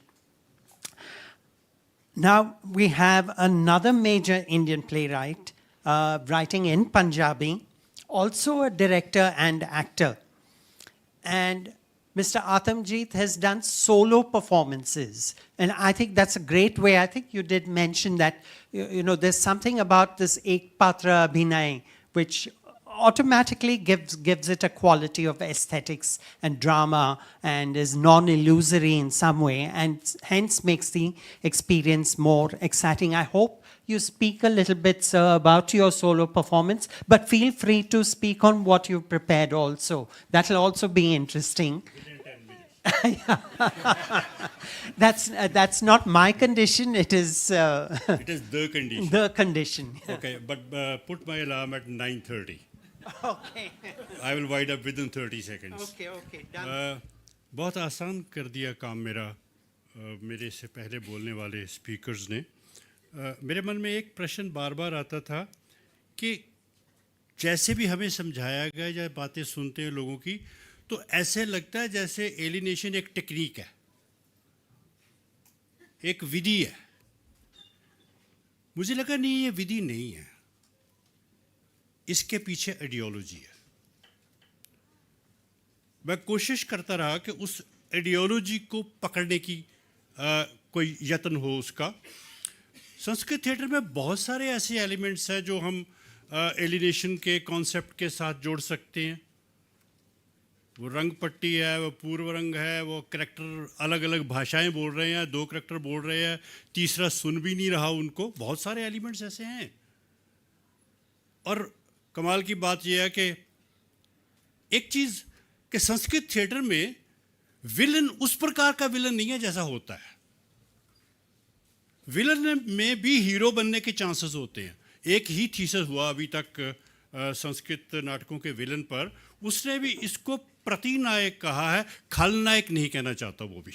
Now we have another major Indian playwright writing in Punjabi, also a director and actor. And Mr. Atamjeet has done solo performances. And I think that's a great way. I think you did mention that, there's something about this Ek Patra Abhinay, which automatically gives it a quality of aesthetics and drama and is non-illusory in some way and hence makes the experience more exciting. I hope you speak a little bit, sir, about your solo performance, but feel free to speak on what you've prepared also. That'll also be interesting. That's not my condition. It is It is the condition. the condition. Okay, but put my alarm at 9:30. Okay. I will wind up within 30 seconds. Okay. Okay. Done. बहुत आसान कर दिया काम मेरा मेरे से पहले बोलने वाले स्पीकर्स ने। मेरे मन में एक प्रश्न बार बार आता था कि जैसे भी हमें समझाया गया या बातें सुनते हैं लोगों की, तो ऐसे लगता है जैसे एलिनेशन एक टेक्निक है, एक विधि है। मुझे लगा नहीं, ये विधि नहीं है, इसके पीछे आइडियोलॉजी है। मैं कोशिश करता रहा कि उस आइडियोलॉजी को पकड़ने की कोई यत्न हो उसका। संस्कृत थिएटर में बहुत सारे ऐसे एलिमेंट्स हैं जो हम एलिनेशन के कॉन्सेप्ट के साथ जोड़ सकते हैं। वो रंग पट्टी है, वो पूर्व रंग है, वो करैक्टर अलग अलग भाषाएं बोल रहे हैं, 2 करैक्टर बोल रहे हैं, तीसरा सुन भी नहीं रहा उनको। बहुत सारे एलिमेंट्स ऐसे हैं। और कमाल की बात यह है कि एक चीज़ कि संस्कृत थिएटर में विलन उस प्रकार का विलन नहीं है जैसा होता है। विलन में भी हीरो बनने के चांसेस होते हैं। एक ही थीसिस हुआ अभी तक संस्कृत नाटकों के विलन पर, उसने भी इसको प्रतिनायक कहा है, खलनायक नहीं कहना चाहता वो भी।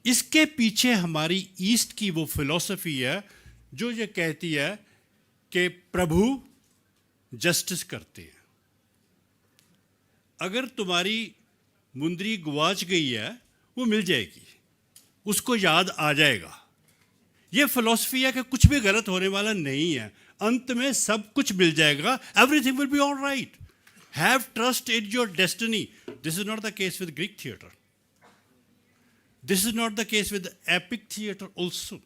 इसके पीछे हमारी ईस्ट की वो फिलॉसफी है जो ये कहती है कि प्रभु जस्टिस करते हैं। अगर तुम्हारी मुंदरी गुआच गई है, वो मिल जाएगी, उसको याद आ जाएगा। ये फिलॉसफी है कि कुछ भी गलत होने वाला नहीं है, अंत में सब कुछ मिल जाएगा, everything will be all right, have trust in your destiny. This is not the case with Greek theatre, this is not the case with epic theatre also.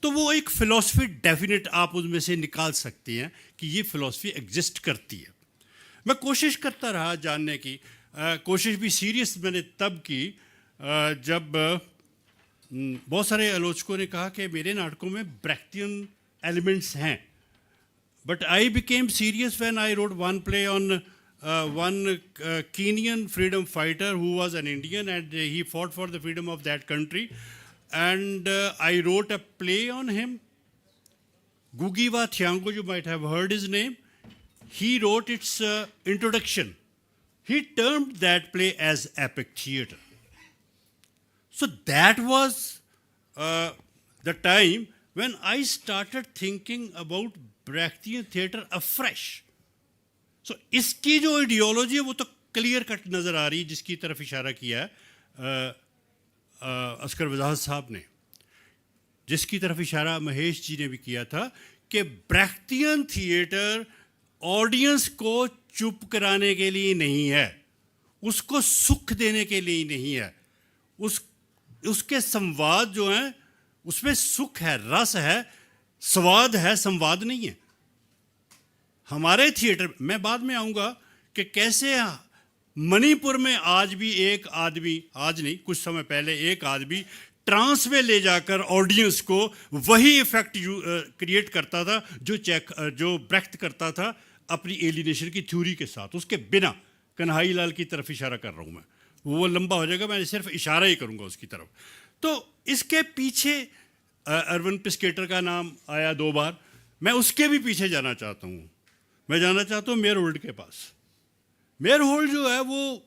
तो वो एक फिलॉसफी डेफिनेट आप उसमें से निकाल सकते हैं कि ये फिलॉसफी एग्जिस्ट करती है। मैं कोशिश करता रहा जानने की, कोशिश भी सीरियस मैंने तब की जब बहुत सारे आलोचकों ने कहा कि मेरे नाटकों में ब्रेख्टियन एलिमेंट्स हैं। But I became serious when I wrote one play on one Kenyan freedom fighter who was an Indian and he fought for the freedom of that country, and I wrote a play on him, गुगीवा Thiong'o, you might have heard his name. He wrote its introduction. He termed that play as epic theatre. So that was the time when I started thinking about Brechtian theatre afresh. So इसकी जो ideology है वो तो clear cut नज़र आ रही है, जिसकी तरफ इशारा किया है अस्कर वजाहत साहब ने, जिसकी तरफ इशारा महेश जी ने भी किया था कि ब्रेख्टियन थिएटर ऑडियंस को चुप कराने के लिए नहीं है, उसको सुख देने के लिए नहीं है। उसके संवाद जो हैं उसमें सुख है, रस है, स्वाद है, संवाद नहीं है। हमारे थिएटर, मैं बाद में आऊँगा कि कैसे मणिपुर में आज भी एक आदमी, आज नहीं कुछ समय पहले एक आदमी ट्रांस में ले जाकर ऑडियंस को वही इफेक्ट क्रिएट करता था जो ब्रेख्ट करता था अपनी एलिनेशन की थ्योरी के साथ, उसके बिना। कन्हई लाल की तरफ इशारा कर रहा हूँ मैं, वो लंबा हो जाएगा, मैं सिर्फ इशारा ही करूँगा उसकी तरफ। तो इसके पीछे अर्वन पिस्केटर का नाम आया 2 बार, मैं उसके भी पीछे जाना चाहता हूँ। मैं जाना चाहता हूँ मेयर होल्ड के पास। मेयर होल्ड जो है वो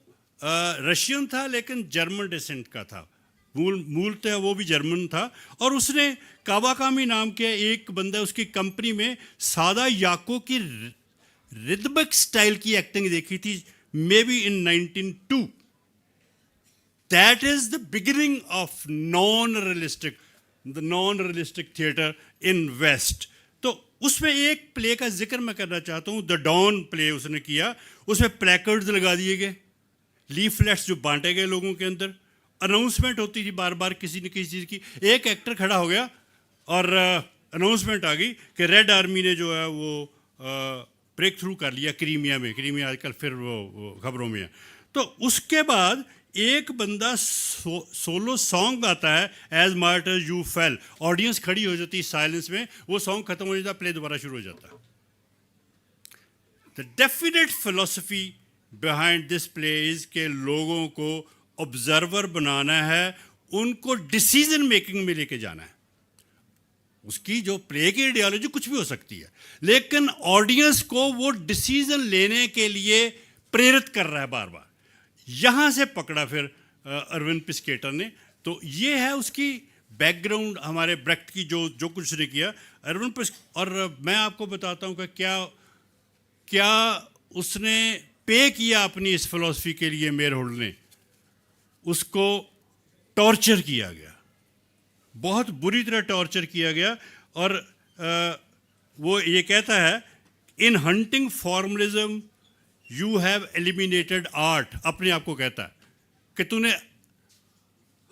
रशियन था लेकिन जर्मन डिसेंट का था, मूलतः वो भी जर्मन था। और उसने कावाकामी नाम के एक बंदा, उसकी कंपनी में सादा याको की रिदमिक स्टाइल की एक्टिंग देखी थी, maybe in 1902। That is the beginning of non realistic theatre in west. तो उसमें एक प्ले का जिक्र मैं करना चाहता हूँ, द डॉन प्ले उसने किया। उसमें प्लेकार्ड्स लगा दिए गए, लीफलेट्स जो बांटे गए लोगों के अंदर, अनाउंसमेंट होती थी बार बार किसी न किसी चीज़ की। एक एक्टर खड़ा हो गया और अनाउंसमेंट आ गई कि रेड आर्मी ने जो है वो ब्रेक थ्रू कर लिया क्रीमिया में। क्रीमिया आजकल फिर वो खबरों में है। तो उसके बाद एक बंदा सोलो सॉन्ग गाता है, as martyr you fell, audience खड़ी हो जाती है साइलेंस में, वो सॉन्ग खत्म हो जाता है, प्ले दोबारा शुरू हो जाता है. The definite philosophy behind this play is के लोगों को ऑब्जर्वर बनाना है, उनको डिसीजन मेकिंग में लेके जाना है. उसकी जो प्ले की आइडियोलॉजी कुछ भी हो सकती है, लेकिन ऑडियंस को वो डिसीजन लेने के लिए प्रेरित कर रहा है बार बार. यहाँ से पकड़ा फिर अरविंद पिस्केटर ने. तो ये है उसकी बैकग्राउंड, हमारे ब्रेक्ट की जो कुछ उसने किया अरविंद और मैं आपको बताता हूँ कि क्या उसने पे किया अपनी इस फिलॉसफी के लिए. मेयर होल्ड ने उसको टॉर्चर किया गया, बहुत बुरी तरह टॉर्चर किया गया. और वो ये कहता है, in hunting formalism you have eliminated art. अपने आप को कहता है कि तूने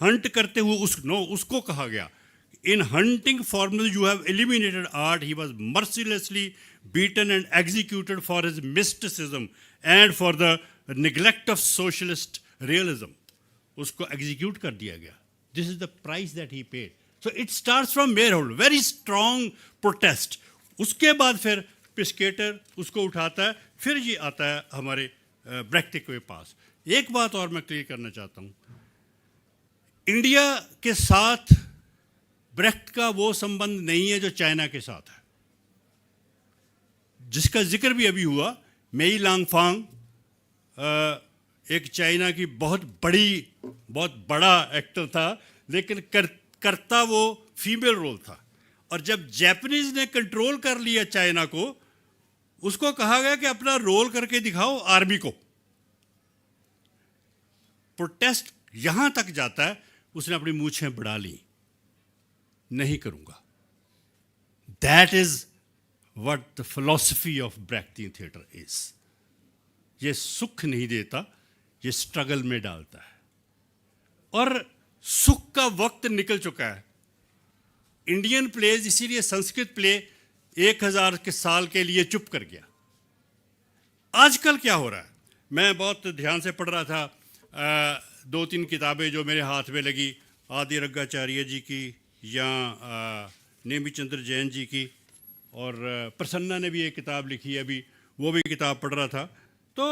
हंट करते हुए उसको कहा गया, in hunting formalism you have eliminated art. He was mercilessly beaten and executed for his mysticism and for the neglect of socialist realism. उसको एग्जीक्यूट कर दिया गया. This is the price that he paid. So it starts from Meyerhold, very strong protest. उसके बाद फिर पिस्केटर उसको उठाता है, फिर ये आता है हमारे ब्रेक्ट के पास. एक बात और मैं क्लियर करना चाहता हूँ, इंडिया के साथ ब्रेक्ट का वो संबंध नहीं है जो चाइना के साथ है, जिसका जिक्र भी अभी हुआ. मेई लांगफांग एक चाइना की बहुत बड़ा एक्टर था, लेकिन करता वो फीमेल रोल था. और जब जापानीज ने कंट्रोल कर लिया चाइना को, उसको कहा गया कि अपना रोल करके दिखाओ आर्मी को. प्रोटेस्ट यहां तक जाता है, उसने अपनी मूछें बढ़ा ली, नहीं करूंगा. That is what the philosophy of Brechtian theatre is. ये सुख नहीं देता, ये स्ट्रगल में डालता है. और सुख का वक्त निकल चुका है. इंडियन प्लेज, इसीलिए संस्कृत प्ले 1000 के साल के लिए चुप कर गया. आजकल क्या हो रहा है, मैं बहुत ध्यान से पढ़ रहा था 2-3 किताबें जो मेरे हाथ में लगी, आदि रंगाचार्य जी की या नेमी चंद्र जैन जी की, और प्रसन्ना ने भी एक किताब लिखी है अभी, वो भी किताब पढ़ रहा था. तो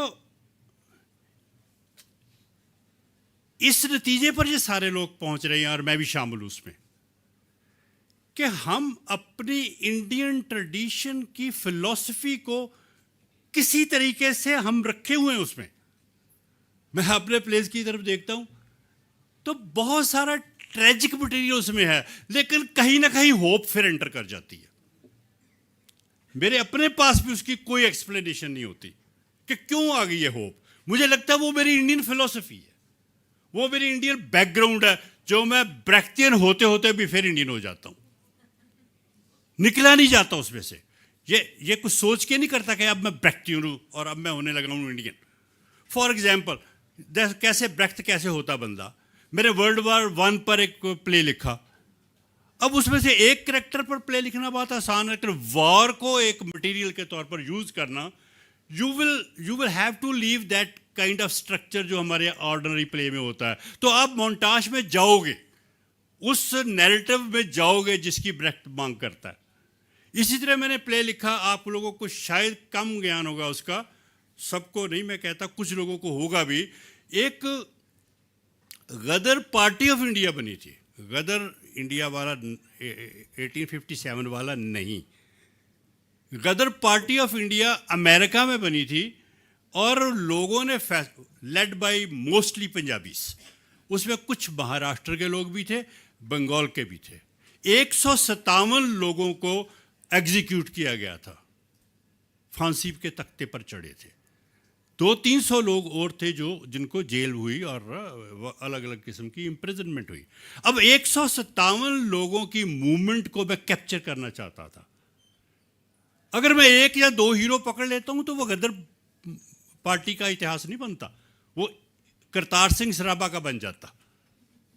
इस नतीजे पर ये सारे लोग पहुंच रहे हैं, और मैं भी शामिल हूं उसमें, कि हम अपनी इंडियन ट्रेडिशन की फिलॉसफी को किसी तरीके से हम रखे हुए हैं उसमें. मैं अपने प्लेस की तरफ देखता हूं तो बहुत सारा ट्रेजिक मटेरियल उसमें है, लेकिन कहीं ना कहीं होप फिर एंटर कर जाती है. मेरे अपने पास भी उसकी कोई एक्सप्लेनेशन नहीं होती कि क्यों आ गई है होप. मुझे लगता है वो मेरी इंडियन फिलॉसफी है, वो मेरी इंडियन बैकग्राउंड है, जो मैं ब्रेक्टियन होते होते भी फिर इंडियन हो जाता हूं, निकला नहीं जाता उसमें से. ये कुछ सोच के नहीं करता कि अब मैं ब्रेक्टियन हूं और अब मैं होने लगा हूं इंडियन. फॉर एग्जाम्पल, कैसे ब्रेक्ट कैसे होता बंदा. मैंने वर्ल्ड वॉर 1 पर एक प्ले लिखा. अब उसमें से एक कैरेक्टर पर प्ले लिखना बहुत आसान है, लेकिन वॉर को एक मटेरियल के तौर पर यूज करना, you will have to leave that kind of structure जो हमारे ऑर्डिनरी प्ले में होता है. तो आप मोन्टाज में जाओगे, उस नैरेटिव में जाओगे जिसकी ब्रेक्ट मांग करता है. इसी तरह मैंने प्ले लिखा, आप लोगों को शायद कम ज्ञान होगा उसका, सबको नहीं मैं कहता, कुछ लोगों को होगा भी. एक गदर पार्टी ऑफ इंडिया बनी थी. गदर इंडिया वाला 1857 वाला नहीं, गदर पार्टी ऑफ इंडिया अमेरिका में बनी थी, और लोगों ने लेड बाय मोस्टली पंजाबीज, उसमें कुछ महाराष्ट्र के लोग भी थे, बंगाल के भी थे. 157 लोगों को एग्जीक्यूट किया गया था, फांसी के तख्ते पर चढ़े थे. 200-300 लोग और थे जिनको जेल हुई और अलग अलग किस्म की इम्प्रिजनमेंट हुई. अब 157 लोगों की मूवमेंट को मैं कैप्चर करना चाहता था. अगर मैं 1 या 2 हीरो पकड़ लेता हूं तो वो गदर पार्टी का इतिहास नहीं बनता, वो करतार सिंह सराबा का बन जाता,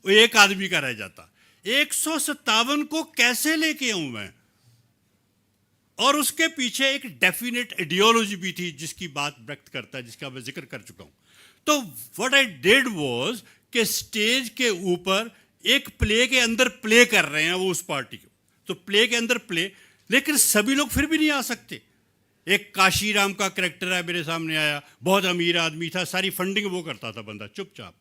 वो एक आदमी का रह जाता. 157 को कैसे लेके आऊं मैं? और उसके पीछे एक डेफिनेट आइडियोलॉजी भी थी जिसकी बात व्यक्त करता है, जिसका मैं जिक्र कर चुका हूँ. तो व्हाट आई डिड वाज कि स्टेज के ऊपर एक प्ले के अंदर प्ले कर रहे हैं वो उस पार्टी को, तो प्ले के अंदर प्ले, लेकिन सभी लोग फिर भी नहीं आ सकते. एक काशीराम का कैरेक्टर है मेरे सामने आया, बहुत अमीर आदमी था, सारी फंडिंग वो करता था बंदा चुपचाप.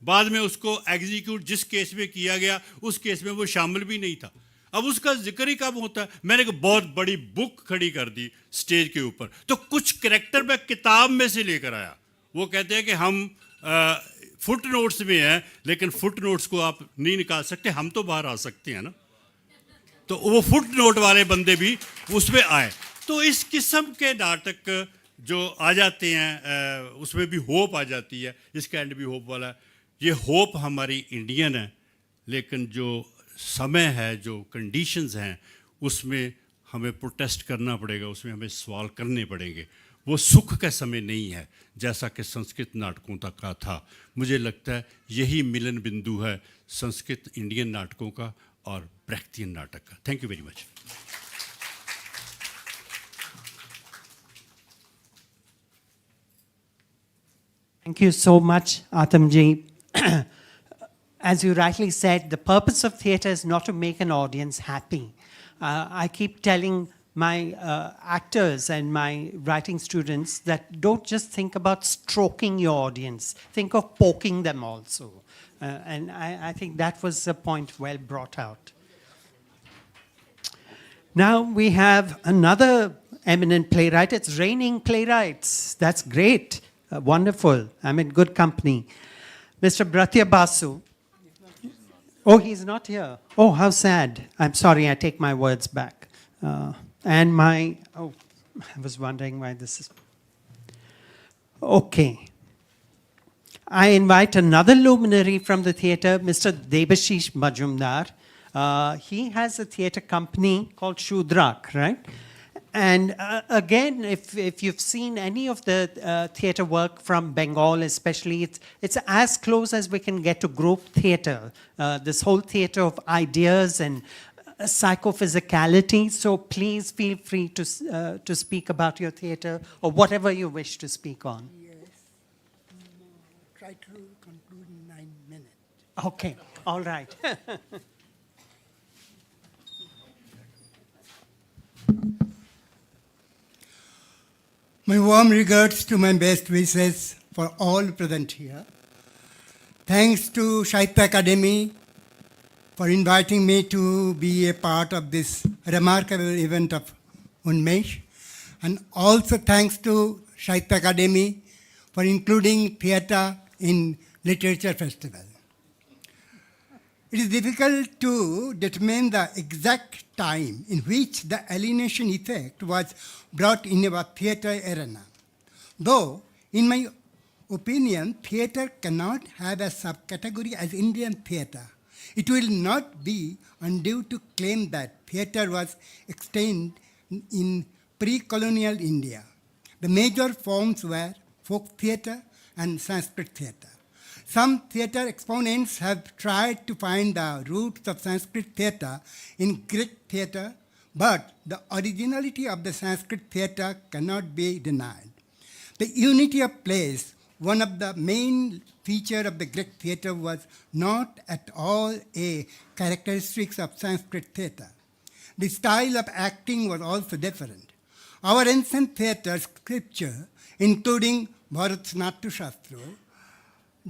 बाद में उसको एग्जीक्यूट जिस केस में किया गया उस केस में वो शामिल भी नहीं था. अब उसका जिक्र ही कब होता है. मैंने एक बहुत बड़ी बुक खड़ी कर दी स्टेज के ऊपर, तो कुछ कैरेक्टर मैं किताब में से लेकर आया. वो कहते हैं कि हम फुट नोट्स में हैं, लेकिन फुट नोट्स को आप नहीं निकाल सकते, हम तो बाहर आ सकते हैं ना. तो वो फुट नोट वाले बंदे भी उसमें आए. तो इस किस्म के नाटक जो आ जाते हैं उसमें भी होप आ जाती है. इसका एंड भी होप वाला है. ये होप हमारी इंडियन है, लेकिन जो समय है, जो कंडीशंस हैं, उसमें हमें प्रोटेस्ट करना पड़ेगा, उसमें हमें सवाल करने पड़ेंगे. वो सुख का समय नहीं है जैसा कि संस्कृत नाटकों तक का था. मुझे लगता है यही मिलन बिंदु है संस्कृत इंडियन नाटकों का और ब्रेख्तियन नाटक का. Thank you very much. Thank you so much, Atamji. As you rightly said, the purpose of theatre is not to make an audience happy. I keep telling my actors and my writing students that don't just think about stroking your audience, think of poking them also. And I think that was a point well brought out. Now we have another eminent playwright. It's raining playwrights. That's great. Wonderful. I'm in good company. Mr. Bratya Basu. Oh, he's not here. Oh, how sad. I'm sorry, I take my words back. I was wondering why this is. Okay. I invite another luminary from the theatre, Mr. Debashish Majumdar. He has a theatre company called Shudrak, right? And again, if you've seen any of the theatre work from Bengal especially, it's as close as we can get to group theatre, this whole theatre of ideas and psychophysicality. So please feel free to speak about your theatre or whatever you wish to speak on. Yes. Try to conclude in 9 minutes. Okay, all right. My warm regards to my best wishes for all present here. Thanks to Sahitya Academy for inviting me to be a part of this remarkable event of UNMESHA. And also thanks to Sahitya Academy for including theatre in Literature Festival. It is difficult to determine the exact time in which the alienation effect was brought in our theatre arena. Though, in my opinion, theatre cannot have a subcategory as Indian theatre. It will not be undue to claim that theatre was extant in pre-colonial India. The major forms were folk theatre and Sanskrit theatre. Some theatre exponents have tried to find the roots of Sanskrit theatre in Greek theatre, but the originality of the Sanskrit theatre cannot be denied. The unity of place, one of the main features of the Greek theatre, was not at all a characteristic of Sanskrit theatre. The style of acting was also different. Our ancient theatre scripture, including Bharat's Natya Shastra,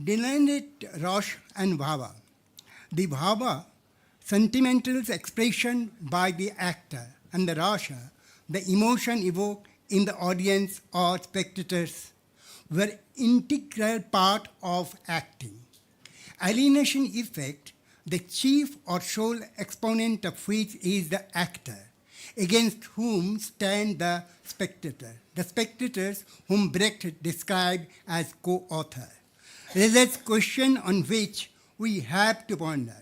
delineate Rash and Bhava. The Bhava, sentimental expression by the actor, and the Rasha, the emotion evoked in the audience or spectators, were integral part of acting. Alienation effect, the chief or sole exponent of which is the actor, against whom stand the spectators whom Brecht described as co-author. Raises question on which we have to ponder.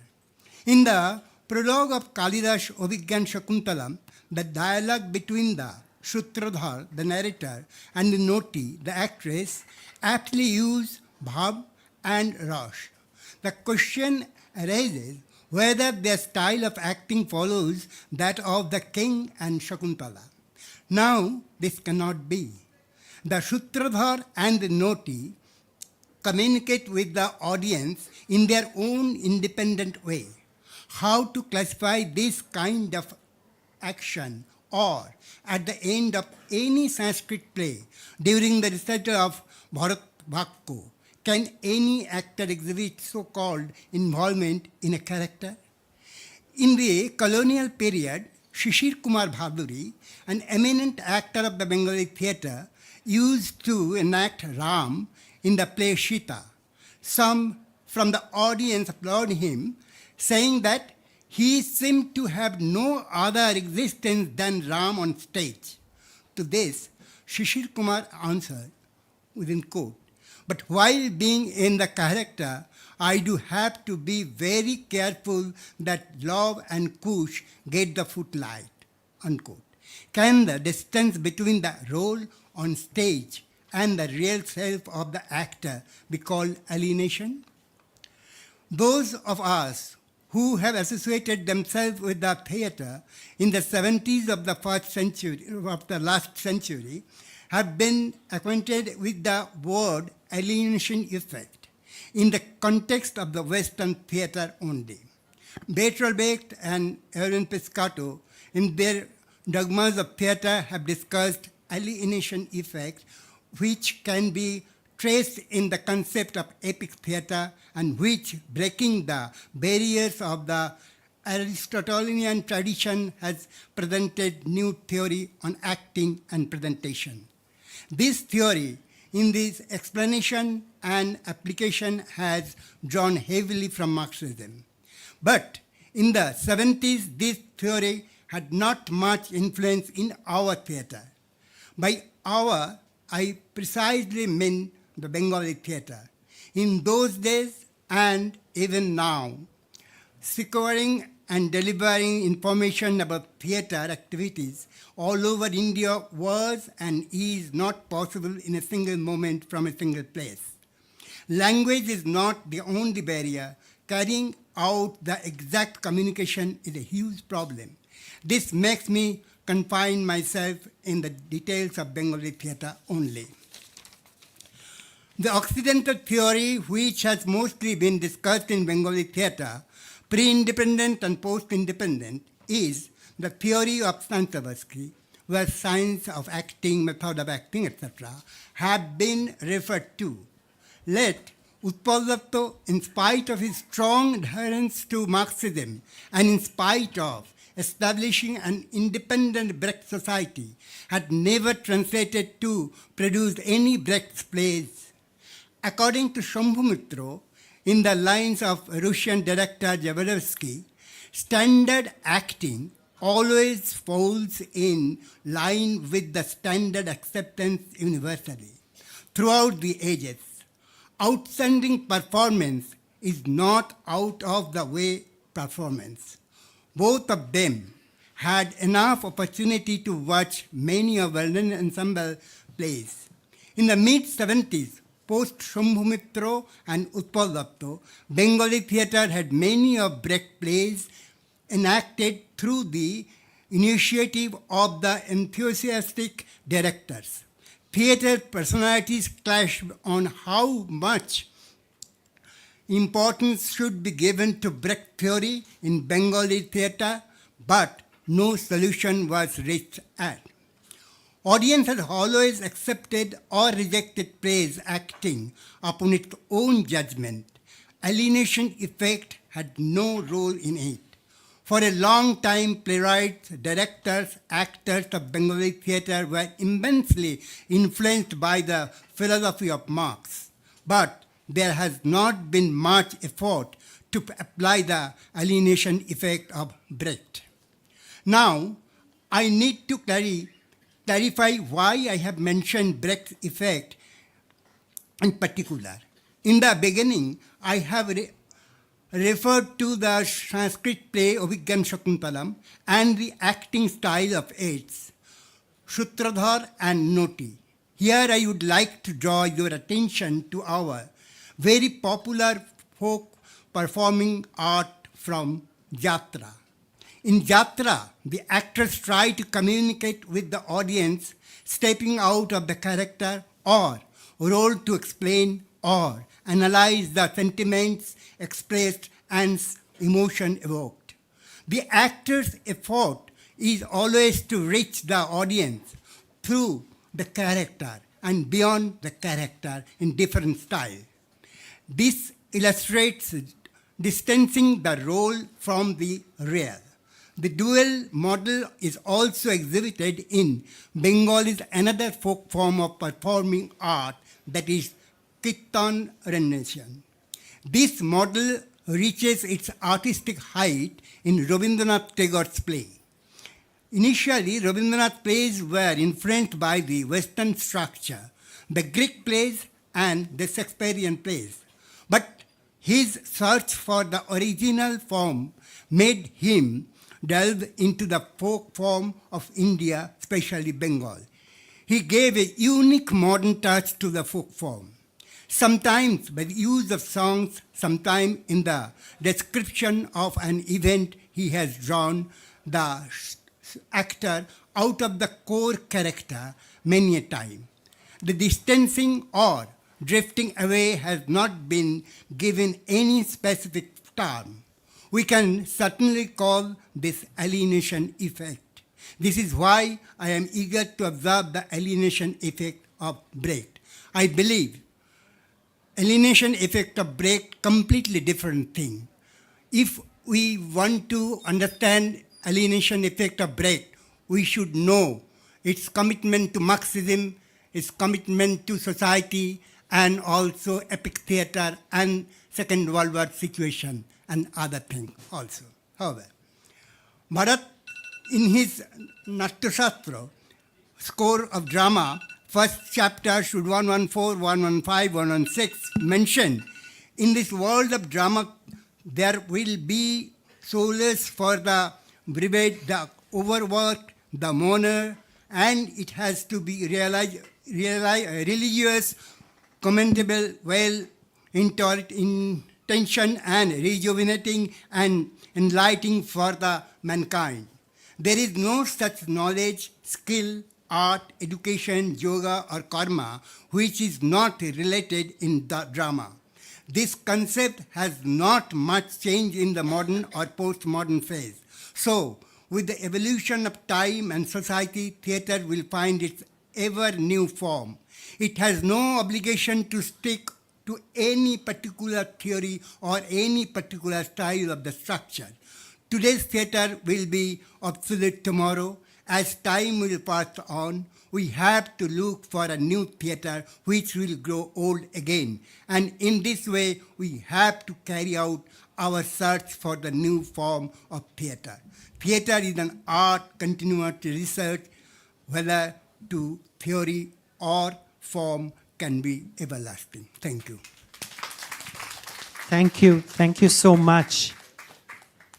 In the prologue of Kalidas Abhigyan Shakuntalam, the dialogue between the Sutradhar, the narrator, and the Noti, the actress, aptly use Bhav and Rash. The question arises whether their style of acting follows that of the king and Shakuntala. Now, this cannot be. The Sutradhar and the Noti communicate with the audience in their own independent way. How to classify this kind of action, or at the end of any Sanskrit play during the recital of Bharat Bhakko, can any actor exhibit so-called involvement in a character? In the colonial period, Shishir Kumar Bhaduri, an eminent actor of the Bengali theatre, used to enact Ram in the play Sita. Some from the audience applauded him, saying that he seemed to have no other existence than Ram on stage. To this, Shishir Kumar answered, within quote, "But while being in the character, I do have to be very careful that love and kush get the footlight," unquote. Can the distance between the role on stage and the real self of the actor be called alienation? Those of us who have associated themselves with the theatre in the 70s of the last century, have been acquainted with the word alienation effect in the context of the Western theatre only. Beethoven and Aaron Piscato, in their Dogmas of Theatre, have discussed alienation effect, which can be traced in the concept of epic theatre, and which, breaking the barriers of the Aristotelian tradition, has presented new theory on acting and presentation. This theory, in this explanation and application, has drawn heavily from Marxism. But in the 70s, this theory had not much influence in our theatre. By our, I precisely mean the Bengali theatre. In those days and even now, securing and delivering information about theatre activities all over India was and is not possible in a single moment from a single place. Language is not the only barrier. Carrying out the exact communication is a huge problem. This makes me confine myself in the details of Bengali theatre only. The Occidental theory, which has mostly been discussed in Bengali theatre, pre-independent and post-independent, is the theory of Stanislavski, where science of acting, method of acting, etc., have been referred to. Let Utpal Datta, in spite of his strong adherence to Marxism and in spite of establishing an independent Brecht society, had never translated to produce any Brecht plays. According to Shambhumitra, in the lines of Russian director Jabodevsky, standard acting always falls in line with the standard acceptance universally. Throughout the ages, outstanding performance is not out of the way performance. Both of them had enough opportunity to watch many of well-known ensemble plays. In the mid-70s, post Shambhumitra and Utpal Datta, Bengali theatre had many of Brecht plays enacted through the initiative of the enthusiastic directors. Theatre personalities clashed on how much importance should be given to Brecht theory in Bengali theatre, but no solution was reached at. Audience has always accepted or rejected plays acting upon its own judgment. Alienation effect had no role in it. For a long time, playwrights, directors, actors of Bengali theatre were immensely influenced by the philosophy of Marx. But there has not been much effort to apply the alienation effect of Brecht. Now, I need to clarify why I have mentioned Brecht's effect in particular. In the beginning, I have referred to the Sanskrit play Abhigyam Shakuntalam and the acting style of its, Sutradhar and Noti. Here I would like to draw your attention to our very popular folk performing art from Jatra. In Jatra, the actors try to communicate with the audience, stepping out of the character or role to explain or analyze the sentiments expressed and emotion evoked. The actor's effort is always to reach the audience through the character and beyond the character in different styles. This illustrates distancing the role from the real. The dual model is also exhibited in Bengal's another folk form of performing art, that is Kirtan rendition. This model reaches its artistic height in Rabindranath Tagore's play. Initially, Rabindranath's plays were influenced by the Western structure, the Greek plays and the Shakespearean plays. But his search for the original form made him delve into the folk form of India, especially Bengal. He gave a unique modern touch to the folk form, sometimes by the use of songs, sometimes in the description of an event. He has drawn the actor out of the core character many a time. The distancing or drifting away has not been given any specific term. We can certainly call this alienation effect. This is why I am eager to observe the alienation effect of Brecht. I believe alienation effect of Brecht completely different thing. If we want to understand alienation effect of Brecht, we should know its commitment to Marxism, its commitment to society, and also epic theater and Second World War situation and other things also. However, Bharat, in his Natyashastra, score of drama, first chapter should 114, 115, 116 mention, in this world of drama, there will be solace for the bereaved, the overworked, the mourner, and it has to be religious, commendable, well intention and rejuvenating and enlightening for the mankind. There is no such knowledge, skill, art, education, yoga or karma which is not related in the drama. This concept has not much changed in the modern or postmodern phase. So, with the evolution of time and society, theatre will find its ever new form. It has no obligation to stick to any particular theory or any particular style of the structure. Today's theatre will be obsolete tomorrow. As time will pass on, we have to look for a new theatre which will grow old again. And in this way, we have to carry out our search for the new form of theatre. Theatre is an art continuous research, whether to theory or form can be everlasting. Thank you. Thank you. Thank you so much.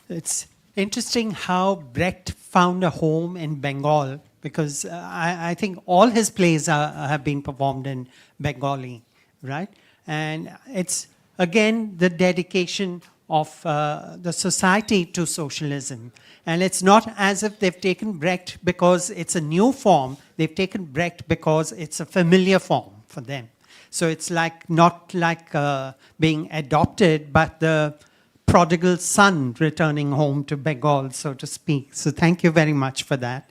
It's interesting how Brecht found a home in Bengal, because I think all his plays have been performed in Bengali, right? And it's, again, the dedication of the society to socialism. And it's not as if they've taken Brecht because it's a new form. They've taken Brecht because it's a familiar form for them. So it's like not like being adopted, but the prodigal son returning home to Bengal, so to speak. So thank you very much for that.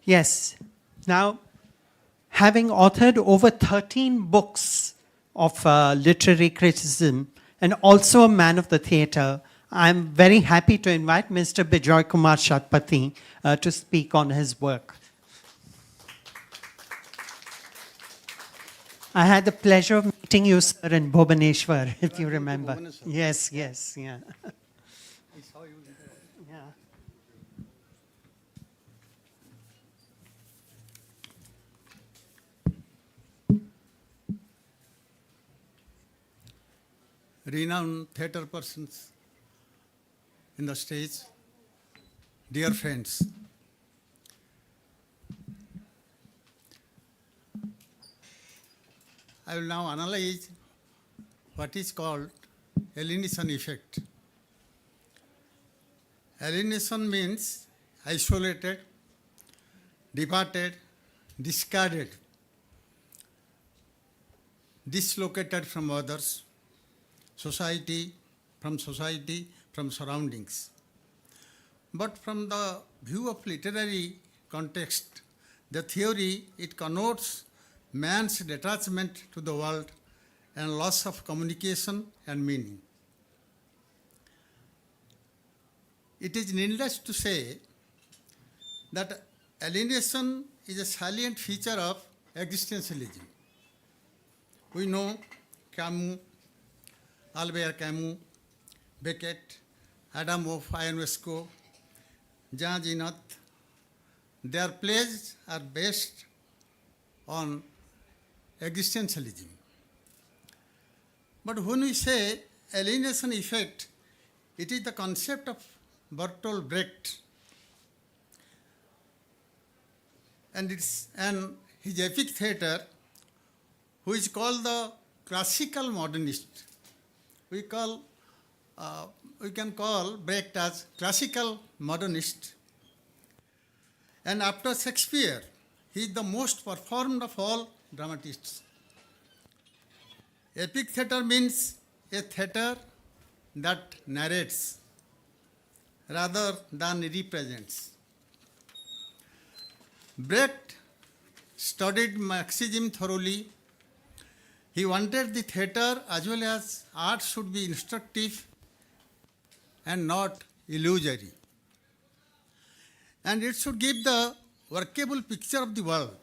Yes. Now, having authored over 13 books of literary criticism and also a man of the theatre, I'm very happy to invite Mr. Bijoy Kumar Shatpathy to speak on his work. I had the pleasure of meeting you, sir, in Bhubaneswar, if you remember. Yes, yes, yeah. I saw you. Yeah. Renowned theatre persons in the stage, dear friends, I will now analyze what is called alienation effect. Alienation means isolated, departed, discarded, dislocated from others, society, from surroundings. But from the view of literary context, the theory, it connotes man's detachment to the world and loss of communication and meaning. It is needless to say that alienation is a salient feature of existentialism. We know Camus, Albert Camus, Beckett, Adam of Ionesco, Jean Genet, their plays are based on existentialism. But when we say alienation effect, it is the concept of Bertolt Brecht and his epic theatre, who is called the classical modernist. We can call Brecht as classical modernist. And after Shakespeare, he is the most performed of all dramatists. Epic theatre means a theatre that narrates rather than represents. Brecht studied Marxism thoroughly. He wanted the theatre as well as art should be instructive and not illusory. And it should give the workable picture of the world.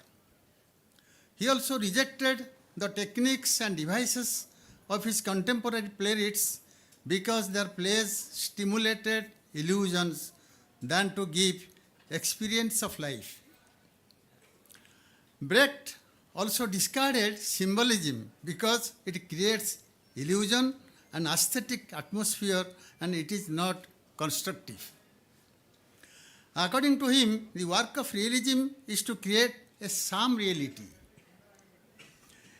He also rejected the techniques and devices of his contemporary playwrights because their plays stimulated illusions than to give experience of life. Brecht also discarded symbolism because it creates illusion and aesthetic atmosphere and it is not constructive. According to him, the work of realism is to create a sham reality,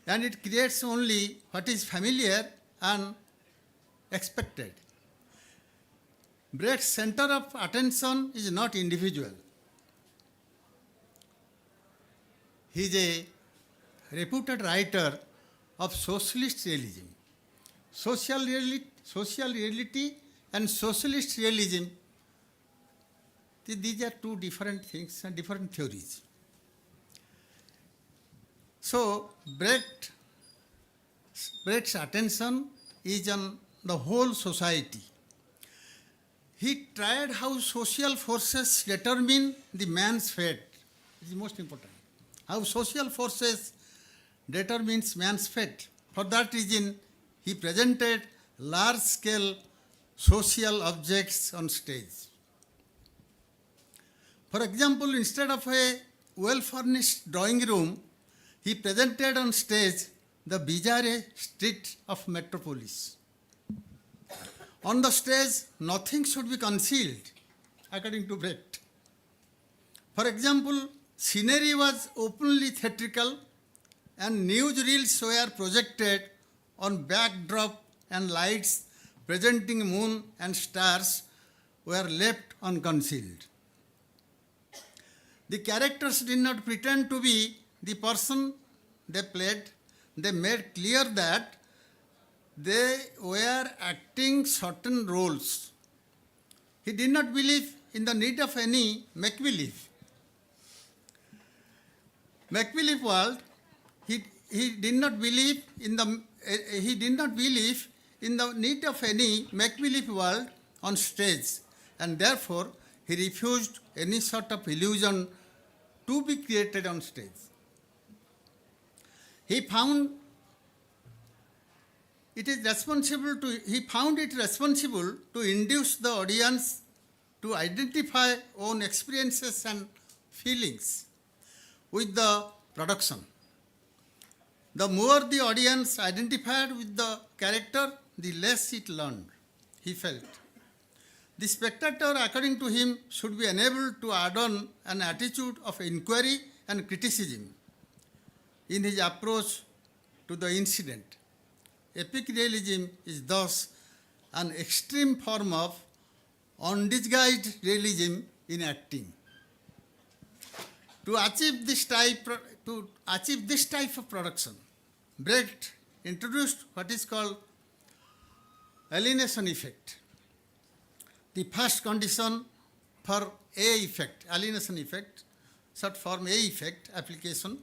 and it creates only what is familiar and expected. Brecht's center of attention is not individual. He is a reputed writer of socialist realism. Social reality and socialist realism, these are two different things and different theories. So Brecht's attention is on the whole society. He tried how social forces determine the man's fate. This is most important. How social forces determines man's fate. For that reason, he presented large-scale social objects on stage. For example, instead of a well-furnished drawing room, he presented on stage the bizarre street of metropolis. On the stage, nothing should be concealed, according to Brecht. For example, scenery was openly theatrical and newsreels were projected on backdrop and lights presenting moon and stars were left unconcealed. The characters did not pretend to be the person they played. They made clear that they were acting certain roles. He did not believe in the need of any make-believe. Make-believe world, he did not believe in the need of any make-believe world on stage, and therefore he refused any sort of illusion to be created on stage. He found it responsible to induce the audience to identify own experiences and feelings with the production. The more the audience identified with the character, the less it learned, he felt. The spectator, according to him, should be enabled to add on an attitude of inquiry and criticism in his approach to the incident. Epic realism is thus an extreme form of undisguised realism in acting. To achieve this type of production, Brecht introduced what is called alienation effect. The first condition for A effect, alienation effect, short form A effect application,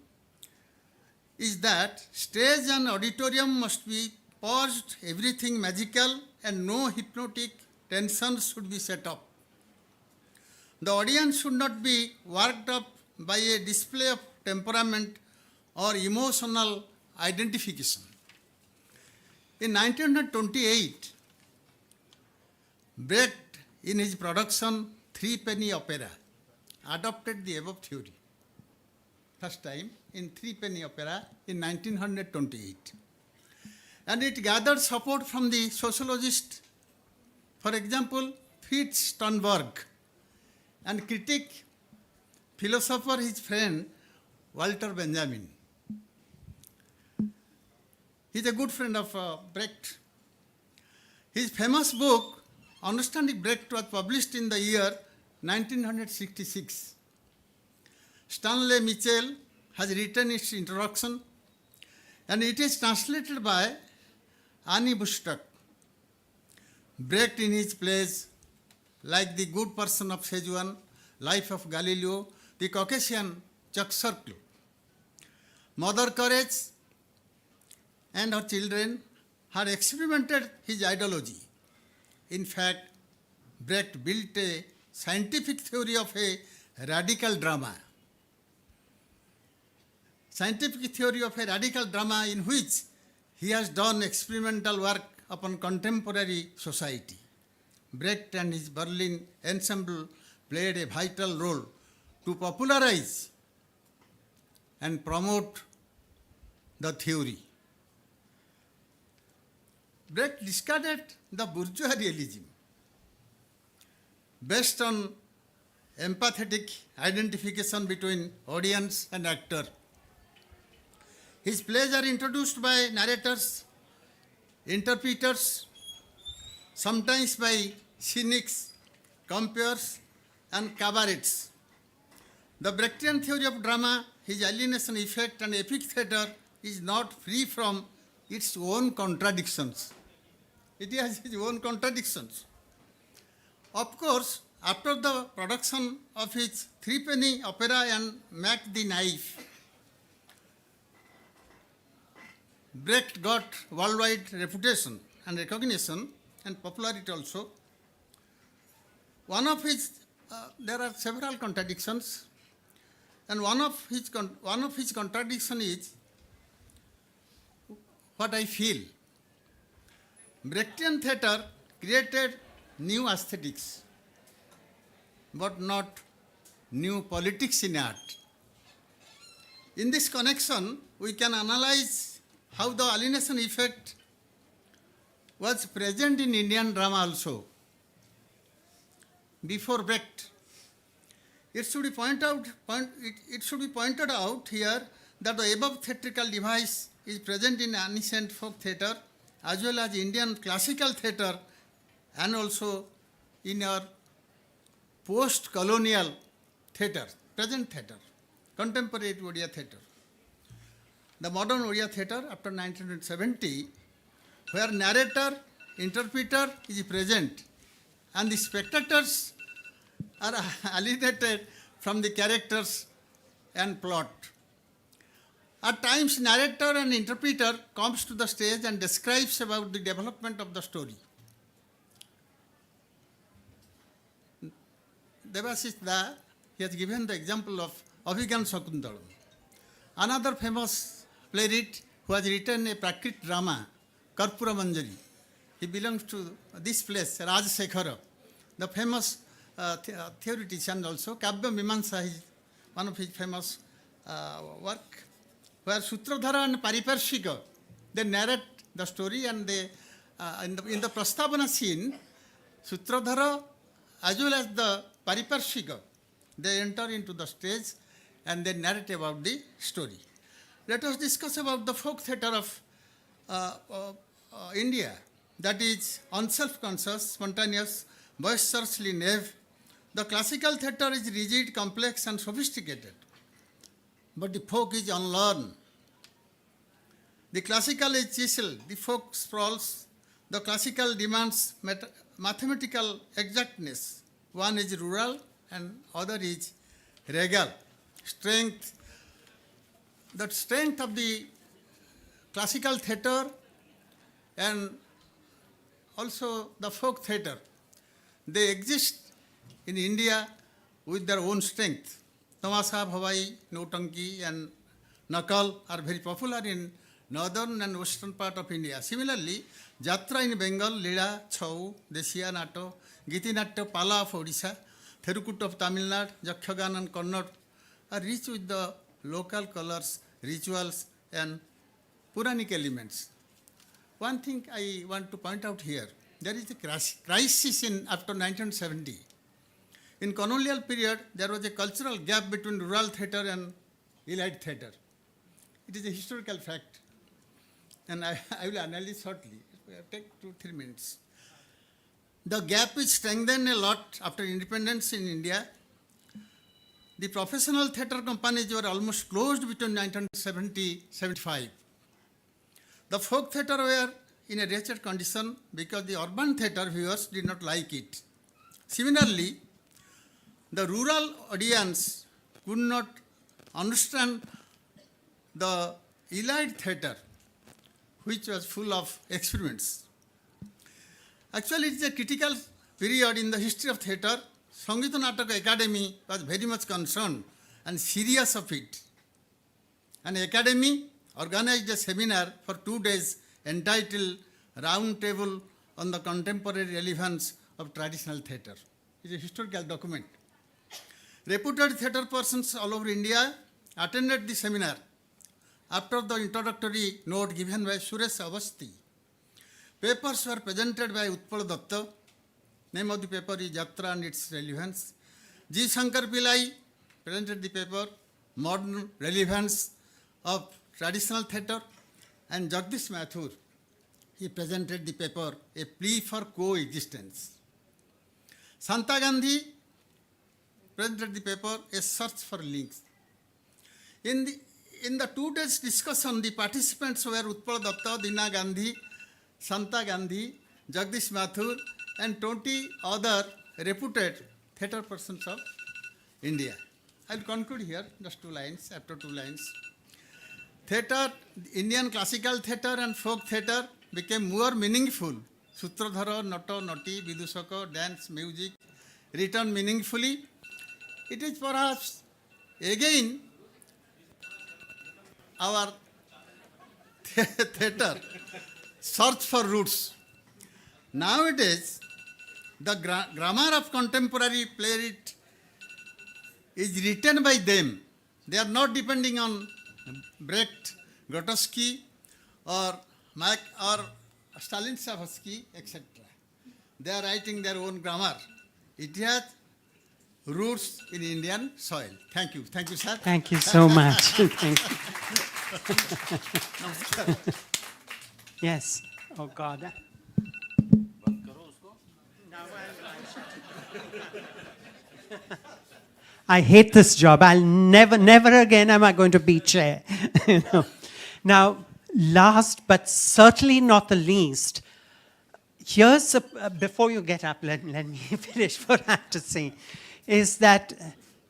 is that stage and auditorium must be paused, everything magical, and no hypnotic tensions should be set up. The audience should not be worked up by a display of temperament or emotional identification. In 1928, Brecht, in his production Threepenny Opera, adopted the above theory. First time in Threepenny Opera in 1928. And it gathered support from the sociologist, for example, Fritz Sternberg, and critic, philosopher, his friend, Walter Benjamin. He's a good friend of Brecht. His famous book, Understanding Brecht, was published in the year 1966. Stanley Mitchell has written its introduction, and it is translated by Annie Bustock. Brecht in his plays like The Good Person of Szechuan, Life of Galileo, The Caucasian Circle, Mother Courage and her children had experimented his ideology. In fact, Brecht built a scientific theory of a radical drama. Scientific theory of a radical drama in which he has done experimental work upon contemporary society. Brecht and his Berlin ensemble played a vital role to popularize and promote the theory. Brecht discarded the bourgeois realism based on empathetic identification between audience and actor. His plays are introduced by narrators, interpreters, sometimes by cynics, compeers, and cabarets. The Brechtian theory of drama, his alienation effect and epic theatre, is not free from its own contradictions. It has its own contradictions. Of course, after the production of his Threepenny Opera and Mac the Knife, Brecht got worldwide reputation and recognition and popularity also. One of his, there are several contradictions, and one of his contradiction is what I feel. Brechtian theatre created new aesthetics, but not new politics in art. In this connection, we can analyze how the alienation effect was present in Indian drama also. Before Brecht, it should be pointed out here that the above theatrical device is present in ancient folk theatre as well as Indian classical theatre and also in our post-colonial theatre, present theatre, contemporary Odia theatre. The modern Odia theatre after 1970, where narrator, interpreter is present and the spectators are alienated from the characters and plot. At times, narrator and interpreter comes to the stage and describes about the development of the story. Devashish Da, he has given the example of Abhigan Shakuntalam. Another famous playwright who has written a Prakrit drama, Karpura Manjari. He belongs to this place, Raj Shekhara, the famous theoretician also. Kavya Mimamsa is one of his famous work, where Sutradhara and Pariparshika, they narrate the story, and they, in the Prastavana scene, Sutradhara as well as the Pariparshika, they enter into the stage and they narrate about the story. let us discuss about the folk theatre of India, that is unself-conscious, spontaneous, boisterously naive. The classical theatre is rigid, complex, and sophisticated, but the folk is unlearned. The classical is chiseled, the folk sprawls. The classical demands mathematical exactness. One is rural and other is regal. Strength, the strength of the classical theatre and also the folk theatre, they exist in India with their own strength. Tamasha, Bhavai, Notanki and Nakal are very popular in northern and western part of India. Similarly, Jatra in Bengal, Lida, Chau, Deshiya Nato, Giti Natto, Pala of Odisha, Therukut of Tamil Nadu, Jakhyagan and Kannada are rich with the local colors, rituals and Puranic elements. One thing I want to point out here, there is a crisis after 1970. In colonial period, there was a cultural gap between rural theatre and elite theatre. It is a historical fact, and I will analyze shortly. It will take 2-3 minutes. The gap is strengthened a lot after independence in India. The professional theatre companies were almost closed between 1970-75. The folk theatre were in a wretched condition because the urban theatre viewers did not like it. Similarly, the rural audience could not understand the elite theatre, which was full of experiments. Actually, it is a critical period in the history of theatre. Sangita Nataka Academy was very much concerned and serious of it. An academy organized a seminar for 2 days entitled Round Table on the Contemporary Relevance of Traditional Theatre. It is a historical document. Reputed theatre persons all over India attended the seminar. After the introductory note given by Suresh Avasthi, papers were presented by Utpal Datta. Name of the paper is Jatra and its Relevance. G. Shankar Pillai presented the paper Modern Relevance of Traditional Theatre, and Jagdish Mathur, he presented the paper A Plea for Coexistence. Santa Gandhi presented the paper A Search for Links. In the 2 days discussion, the participants were Utpal Datta, Dina Gandhi, Santa Gandhi, Jagdish Mathur, and 20 other reputed theatre persons of India. I will conclude here, just 2 lines, after 2 lines. Theatre, Indian classical theatre and folk theatre became more meaningful. Sutradhara, Nato, Nati, Vidusaka, dance, music, written meaningfully. It is perhaps again our theatre search for roots. Nowadays, the grammar of contemporary playwright is written by them. They are not depending on Brecht, Grotowski, or Stanislavski, etc. They are writing their own grammar. It has roots in Indian soil. Thank you. Thank you, sir. Thank you so much. Thank you. Yes. Oh, God. I hate this job. I'll never again am I going to be chair. You know. Now, last but certainly not the least, here's before you get up, let me finish what I have to say, is that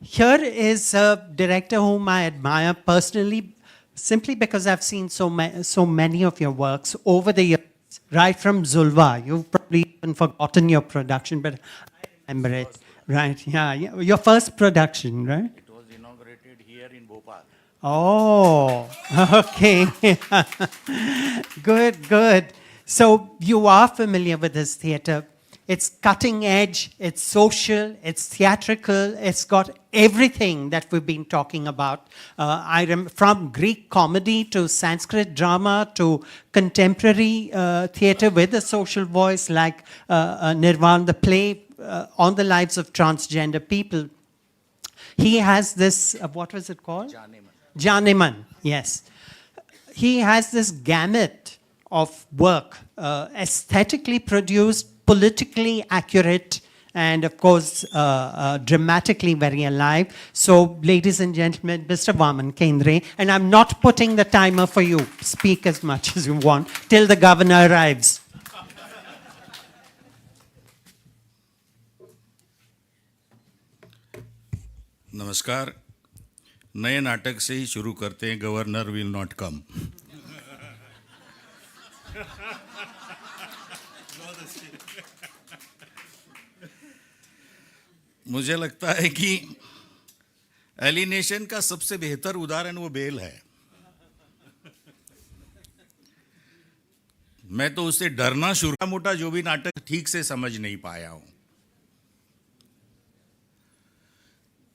here is a director whom I admire personally, simply because I've seen so many of your works over the years, right from Zulwa. You've probably even forgotten your production, but I remember it. Right, yeah. Your first production, right? It was inaugurated here in Bhopal. Oh, okay. Good. So you are familiar with this theatre. It's cutting edge, it's social, it's theatrical, it's got everything that we've been talking about. From Greek comedy to Sanskrit drama to contemporary theatre with a social voice like Nirvan, the play on the lives of transgender people. He has this, what was it called? Janeman. Janeman, yes. he has this gamut of work, aesthetically produced, politically accurate, and of course, dramatically very alive. So, ladies and gentlemen, Mr. Vaman Kendre, and I'm not putting the timer for you. Speak as much as you want till the governor arrives. नमस्कार। नए नाटक से ही शुरू करते हैं, governor will not come. मुझे लगता है कि एलिनेशन का सबसे बेहतर उदाहरण वो बेल है। मैं तो उससे डरना शुरू, मोटा जो भी नाटक ठीक से समझ नहीं पाया हूं,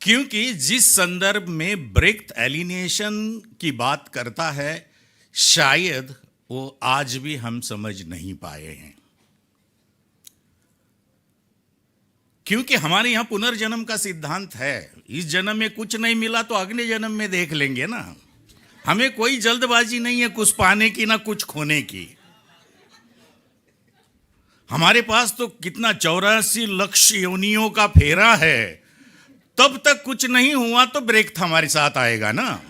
क्योंकि जिस संदर्भ में ब्रेक्ट एलिनेशन की बात करता है, शायद वो आज भी हम समझ नहीं पाए हैं। क्योंकि हमारे यहां पुनर्जन्म का सिद्धांत है। इस जन्म में कुछ नहीं मिला तो अगले जन्म में देख लेंगे ना। हमें कोई जल्दबाजी नहीं है कुछ पाने की ना कुछ खोने की। हमारे पास तो कितना 84 लाख योनियों का फेरा है। तब तक कुछ नहीं हुआ तो ब्रेक हमारे साथ आएगा ना।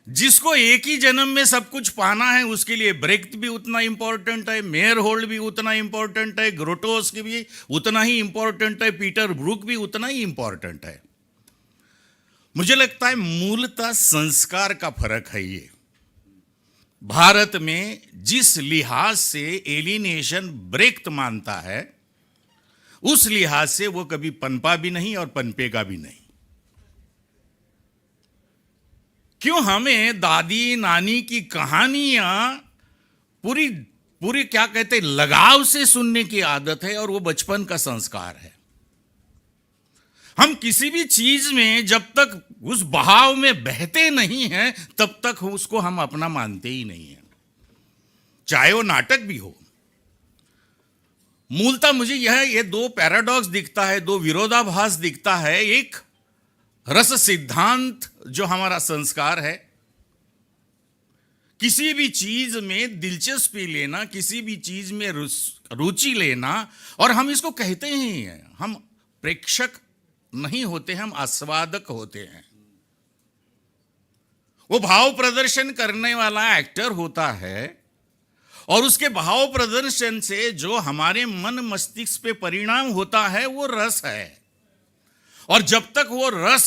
जिसको एक ही जन्म में सब कुछ पाना है, उसके लिए ब्रेक भी उतना इंपॉर्टेंट है, मेयर होल्ड भी उतना इंपॉर्टेंट है, ग्रोटोस की भी उतना ही इंपॉर्टेंट है, पीटर ब्रूक भी उतना ही इंपॉर्टेंट है। मुझे लगता है मूलतः संस्कार का फर्क है। ये भारत में जिस लिहाज से एलिनेशन ब्रेक मानता है, उस लिहाज से वो कभी पनपा भी नहीं और पनपेगा भी नहीं। क्यों हमें दादी नानी की कहानियां पूरी क्या कहते हैं, लगाव से सुनने की आदत है, और वो बचपन का संस्कार है। हम किसी भी चीज में जब तक उस बहाव में बहते नहीं हैं, तब तक उसको हम अपना मानते ही नहीं हैं, चाहे वो नाटक भी हो। मूलतः मुझे ये दो पैराडॉक्स दिखता है, दो विरोधाभास दिखता है। एक रस सिद्धांत जो हमारा संस्कार है, किसी भी चीज में दिलचस्पी लेना, किसी भी चीज में रुचि लेना, और हम इसको कहते ही हैं, हम प्रेक्षक नहीं होते, हम आस्वादक होते हैं। वो भाव प्रदर्शन करने वाला एक्टर होता है, और उसके भाव प्रदर्शन से जो हमारे मन मस्तिष्क पे परिणाम होता है वो रस है। और जब तक वो रस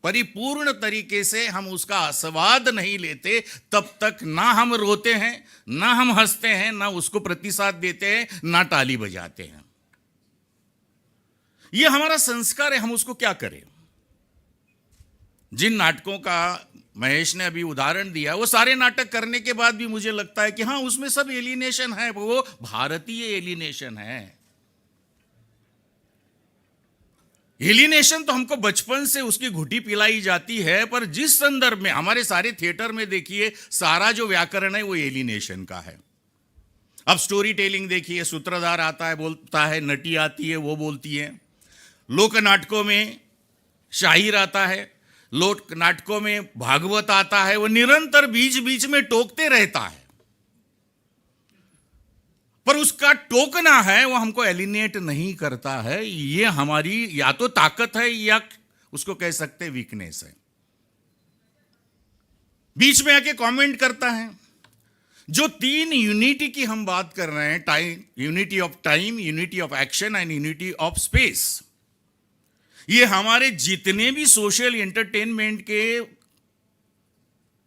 परिपूर्ण तरीके से हम उसका आस्वाद नहीं लेते, तब तक ना हम रोते हैं, ना हम हंसते हैं, ना उसको प्रतिसाद देते हैं, ना ताली बजाते हैं। ये हमारा संस्कार है, हम उसको क्या करें। जिन नाटकों का महेश ने अभी उदाहरण दिया, वो सारे नाटक करने के बाद भी मुझे लगता है कि हाँ, उसमें सब एलिनेशन है, वो भारतीय एलिनेशन है। एलिनेशन तो हमको बचपन से उसकी घुटी पिलाई जाती है, पर जिस संदर्भ में हमारे सारे थिएटर में देखिए, सारा जो व्याकरण है वो एलिनेशन का है। अब स्टोरी टेलिंग देखिए, सूत्रधार आता है बोलता है, नटी आती है वो बोलती है, लोक नाटकों में शाहीर आता है, लोक नाटकों में भागवत आता है, वो निरंतर बीच बीच में टोकते रहता है, पर उसका टोकना है वो हमको एलिनेट नहीं करता है। ये हमारी या तो ताकत है या उसको कह सकते वीकनेस है। बीच में आके कमेंट करता है। जो 3 यूनिटी की हम बात कर रहे हैं, time, unity of time, unity of action and unity of space, ये हमारे जितने भी सोशल एंटरटेनमेंट के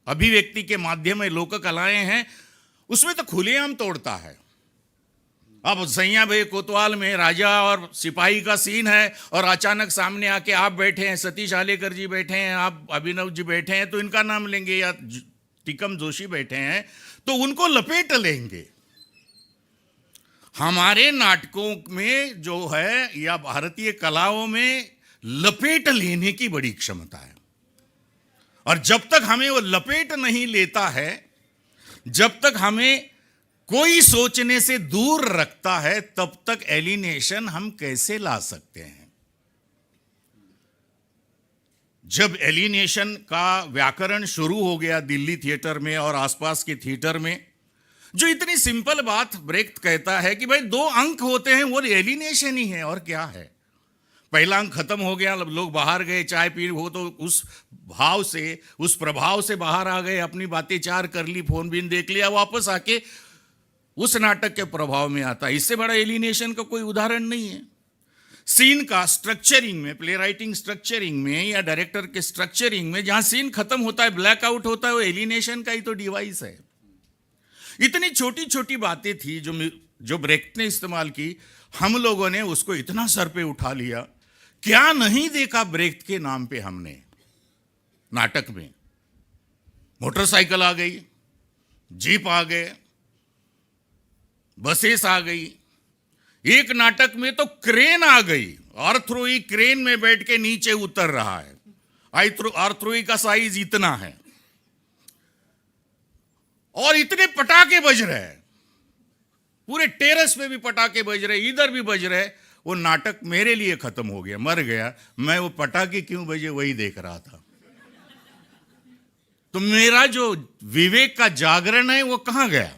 अभिव्यक्ति के माध्यम में लोक कलाएं हैं, उसमें तो खुलेआम तोड़ता है। अब सैया भाई कोतवाल में राजा और सिपाही का सीन है, और अचानक सामने आके आप बैठे हैं, सतीश आलेकर जी बैठे हैं, आप अभिनव जी बैठे हैं, तो इनका नाम लेंगे, या टिकम जोशी बैठे हैं तो उनको लपेट लेंगे। हमारे नाटकों में जो है या भारतीय कलाओं में लपेट लेने की बड़ी क्षमता है, और जब तक हमें वो लपेट नहीं लेता है, जब तक हमें कोई सोचने से दूर रखता है, तब तक एलिनेशन हम कैसे ला सकते हैं। जब एलिनेशन का व्याकरण शुरू हो गया दिल्ली थिएटर में और आसपास के थिएटर में, जो इतनी सिंपल बात ब्रेख्त कहता है कि भाई 2 अंक होते हैं, वो एलिनेशन ही है और क्या है। पहला अंक खत्म हो गया, लोग बाहर गए, चाय पी हो तो उस भाव से, उस प्रभाव से बाहर आ गए, अपनी बातें चार कर ली, फोन बिन देख लिया, वापस आके उस नाटक के प्रभाव में आता है। इससे बड़ा एलिनेशन का कोई उदाहरण नहीं है। सीन का स्ट्रक्चरिंग में, प्ले राइटिंग स्ट्रक्चरिंग में या डायरेक्टर के स्ट्रक्चरिंग में जहां सीन खत्म होता है, ब्लैकआउट होता है, वो एलिनेशन का ही तो डिवाइस है। इतनी छोटी छोटी बातें थी जो ब्रेख्त ने इस्तेमाल की, हम लोगों ने उसको इतना सर पे उठा लिया। क्या नहीं देखा ब्रेख्त के नाम पे हमने नाटक में। मोटरसाइकिल आ गई, जीप आ गए, बसेस आ गई, एक नाटक में तो क्रेन आ गई, आर्थरोई क्रेन में बैठ के नीचे उतर रहा है। आर्थरोई का साइज इतना है और इतने पटाखे बज रहे हैं, पूरे टेरेस में भी पटाखे बज रहे, इधर भी बज रहे। वो नाटक मेरे लिए खत्म हो गया, मर गया। मैं वो पटाखे क्यों बजे वही देख रहा था। तो मेरा जो विवेक का जागरण है वो कहां गया।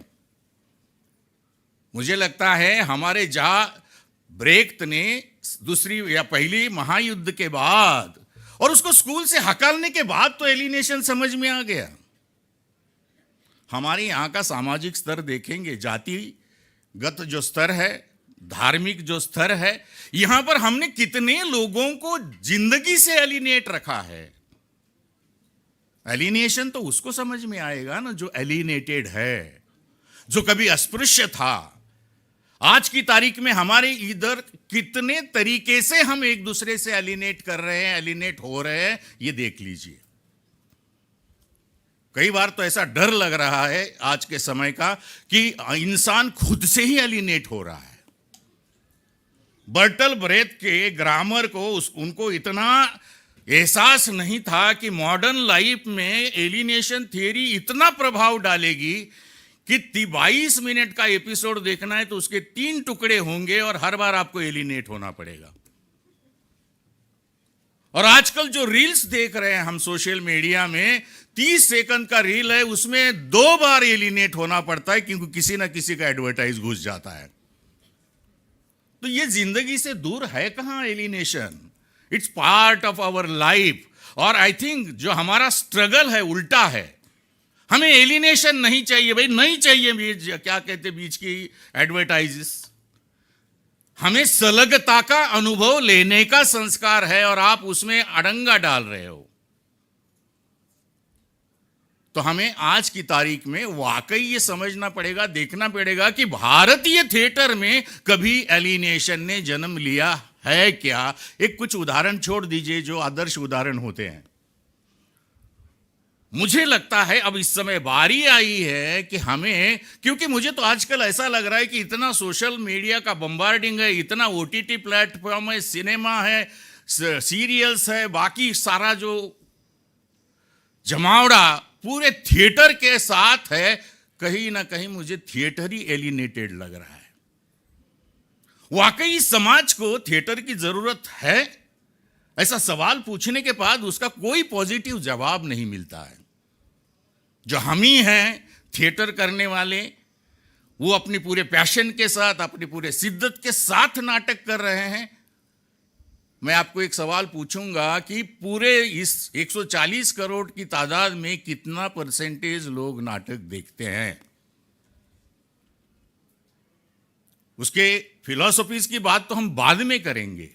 मुझे लगता है हमारे जहां ब्रेख्त ने दूसरी या पहली महायुद्ध के बाद और उसको स्कूल से हकालने के बाद तो एलिनेशन समझ में आ गया। हमारे यहां का सामाजिक स्तर देखेंगे, जातिगत जो स्तर है, धार्मिक जो स्तर है, यहां पर हमने कितने लोगों को जिंदगी से एलिनेट रखा है। एलिनेशन तो उसको समझ में आएगा ना जो एलिनेटेड है, जो कभी अस्पृश्य था। आज की तारीख में हमारे इधर कितने तरीके से हम एक दूसरे से एलिनेट कर रहे हैं, एलिनेट हो रहे हैं, ये देख लीजिए। कई बार तो ऐसा डर लग रहा है आज के समय का कि इंसान खुद से ही एलिनेट हो रहा है। बर्टल ब्रेथ के ग्रामर को उनको इतना एहसास नहीं था कि मॉडर्न लाइफ में एलिनेशन थियरी इतना प्रभाव डालेगी कि 22 मिनट का एपिसोड देखना है तो उसके 3 टुकड़े होंगे और हर बार आपको एलिनेट होना पड़ेगा। और आजकल जो रील्स देख रहे हैं हम सोशल मीडिया में, 30 सेकंड का रील है, उसमें 2 बार एलिनेट होना पड़ता है क्योंकि किसी ना किसी का एडवर्टाइज घुस जाता है। तो ये जिंदगी से दूर है कहां alienation. It's part of our life. और आई थिंक जो हमारा स्ट्रगल है उल्टा है। हमें एलिनेशन नहीं चाहिए भाई, नहीं चाहिए क्या कहते बीच की एडवर्टाइजेस। हमें सलगता का अनुभव लेने का संस्कार है और आप उसमें अड़ंगा डाल रहे हो। तो हमें आज की तारीख में वाकई ये समझना पड़ेगा, देखना पड़ेगा कि भारतीय थिएटर में कभी एलिनेशन ने जन्म लिया है क्या। एक कुछ उदाहरण छोड़ दीजिए जो आदर्श उदाहरण होते हैं। मुझे लगता है अब इस समय बारी आई है कि हमें, क्योंकि मुझे तो आजकल ऐसा लग रहा है कि इतना सोशल मीडिया का बम्बार्डिंग है, इतना ओटीटी प्लेटफॉर्म है, सिनेमा है, सीरियल्स है, बाकी सारा जो जमावड़ा पूरे थिएटर के साथ है, कहीं ना कहीं मुझे थिएटर ही एलिनेटेड लग रहा है। वाकई समाज को थिएटर की जरूरत है? ऐसा सवाल पूछने के बाद उसका कोई पॉजिटिव जवाब नहीं मिलता है। जो हम ही हैं थिएटर करने वाले, वो अपनी पूरे पैशन के साथ, अपनी पूरे शिद्दत के साथ नाटक कर रहे हैं। मैं आपको एक सवाल पूछूंगा कि पूरे इस 140 करोड़ की तादाद में कितना परसेंटेज लोग नाटक देखते हैं? उसके फिलॉसफीज की बात तो हम बाद में करेंगे।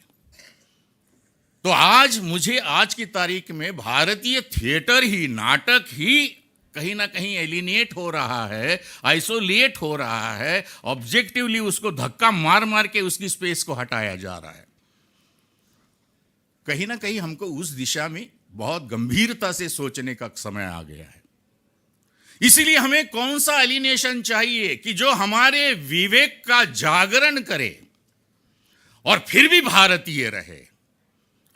तो आज मुझे आज की तारीख में भारतीय थिएटर ही, नाटक ही कहीं ना कहीं एलिनेट हो रहा है, आइसोलेट हो रहा है, ऑब्जेक्टिवली उसको धक्का मार मार के उसकी स्पेस को हटाया जा रहा है। कहीं ना कहीं हमको उस दिशा में बहुत गंभीरता से सोचने का समय आ गया है। इसीलिए हमें कौन सा एलिनेशन चाहिए कि जो हमारे विवेक का जागरण करे और फिर भी भारतीय रहे।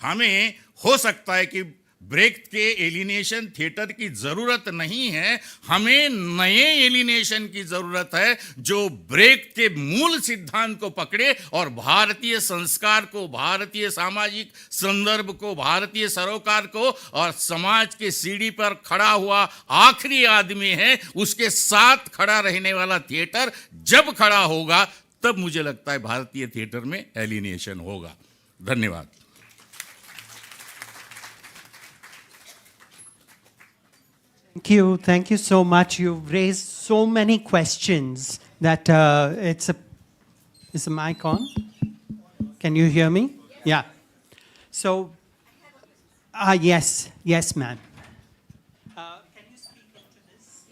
हमें हो सकता है कि ब्रेक्ट के एलिनेशन थिएटर की जरूरत नहीं है, हमें नए एलिनेशन की जरूरत है जो ब्रेक्ट के मूल सिद्धांत को पकड़े और भारतीय संस्कार को, भारतीय सामाजिक संदर्भ को, भारतीय सरोकार को और समाज के सीढ़ी पर खड़ा हुआ आखिरी आदमी है उसके साथ खड़ा रहने वाला थिएटर जब खड़ा होगा तब मुझे लगता है भारतीय थिएटर में एलिनेशन होगा। धन्यवाद। Thank you so much. You've raised so many questions that is the mic on? Can you hear me? Yeah. So, yes, ma'am. Can you speak into this?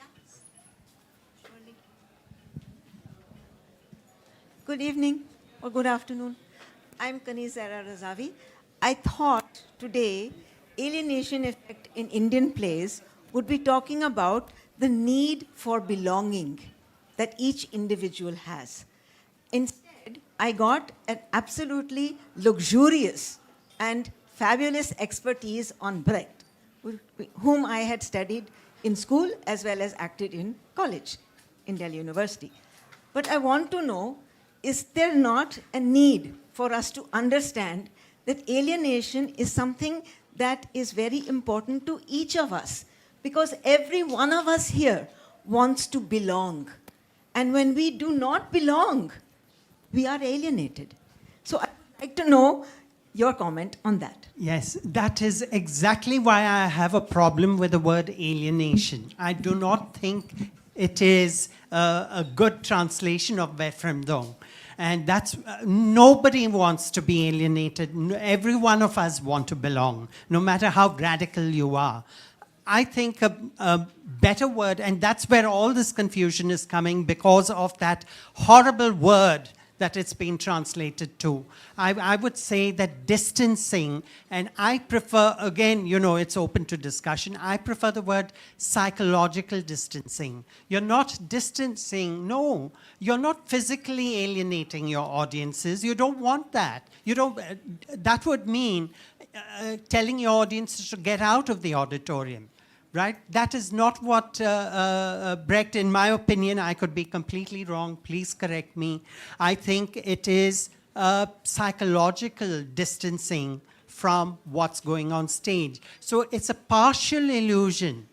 Good evening or good afternoon. I'm Kanizara Razavi. I thought today alienation effect in Indian plays would be talking about the need for belonging that each individual has. Instead, I got an absolutely luxurious and fabulous expertise on Brecht, whom I had studied in school as well as acted in college in Delhi University. But I want to know, is there not a need for us to understand that alienation is something that is very important to each of us? Because every one of us here wants to belong. And when we do not belong, we are alienated. So I'd like to know your comment on that. Yes, that is exactly why I have a problem with the word alienation. I do not think it is a good translation of Befremdung. And that's, nobody wants to be alienated. Every one of us want to belong, no matter how radical you are. I think a better word, and that's where all this confusion is coming because of that horrible word that it's been translated to. I would say that distancing, and I prefer, again, you know, it's open to discussion, I prefer the word psychological distancing. You're not distancing, no, you're not physically alienating your audiences. You don't want that. You don't, that would mean telling your audiences to get out of the auditorium. Right? That is not what Brecht, in my opinion, I could be completely wrong, please correct me. I think it is psychological distancing from what's going on stage. So it's a partial illusion.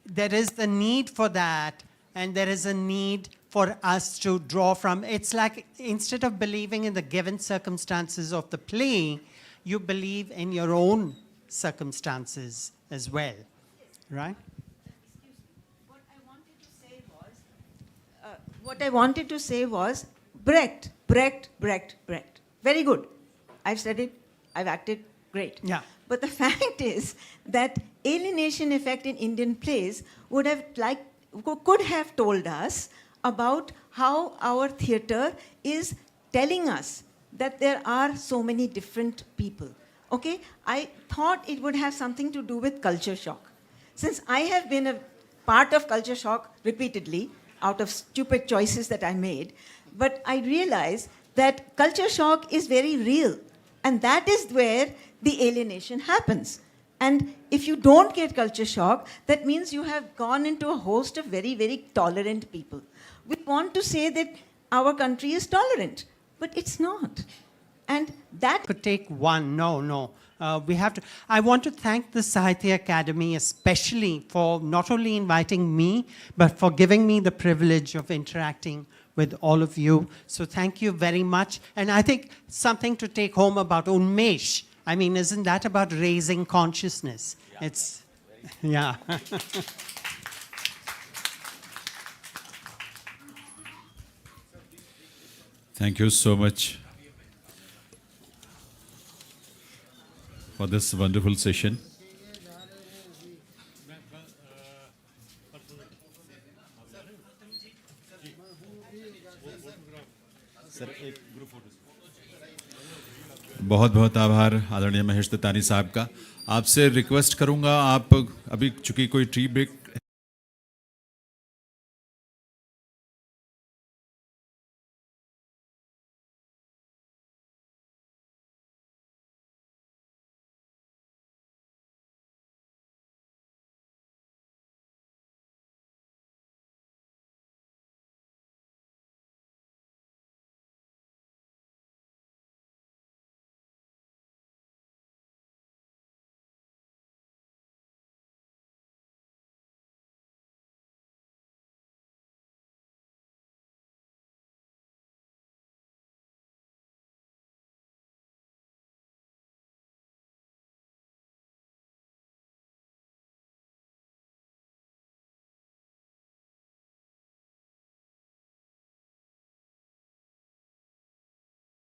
There is the need for that, and there is a need for us to draw from. It's like instead of believing in the given circumstances of the play, you believe in your own circumstances as well. Right? What I wanted to say was Brecht. Very good. I've studied, I've acted, great. Yeah. But the fact is that alienation effect in Indian plays could have told us about how our theatre is telling us that there are so many different people. Okay? I thought it would have something to do with culture shock. Since I have been a part of culture shock repeatedly out of stupid choices that I made, but I realize that culture shock is very real. And that is where the alienation happens. And if you don't get culture shock, that means you have gone into a host of very, very tolerant people. We want to say that our country is tolerant, but it's not. And that could take one. No. We have to. I want to thank the Sahitya Academy especially for not only inviting me, but for giving me the privilege of interacting with all of you. So thank you very much. And I think something to take home about UNMESH. I mean, isn't that about raising consciousness? Yeah. It's, yeah. Thank you so much for this wonderful session. बहुत बहुत आभार आदरणीय महेश दत्तानी साहब का। आपसे request करूंगा, आप अभी चूंकि कोई टी ब्रेक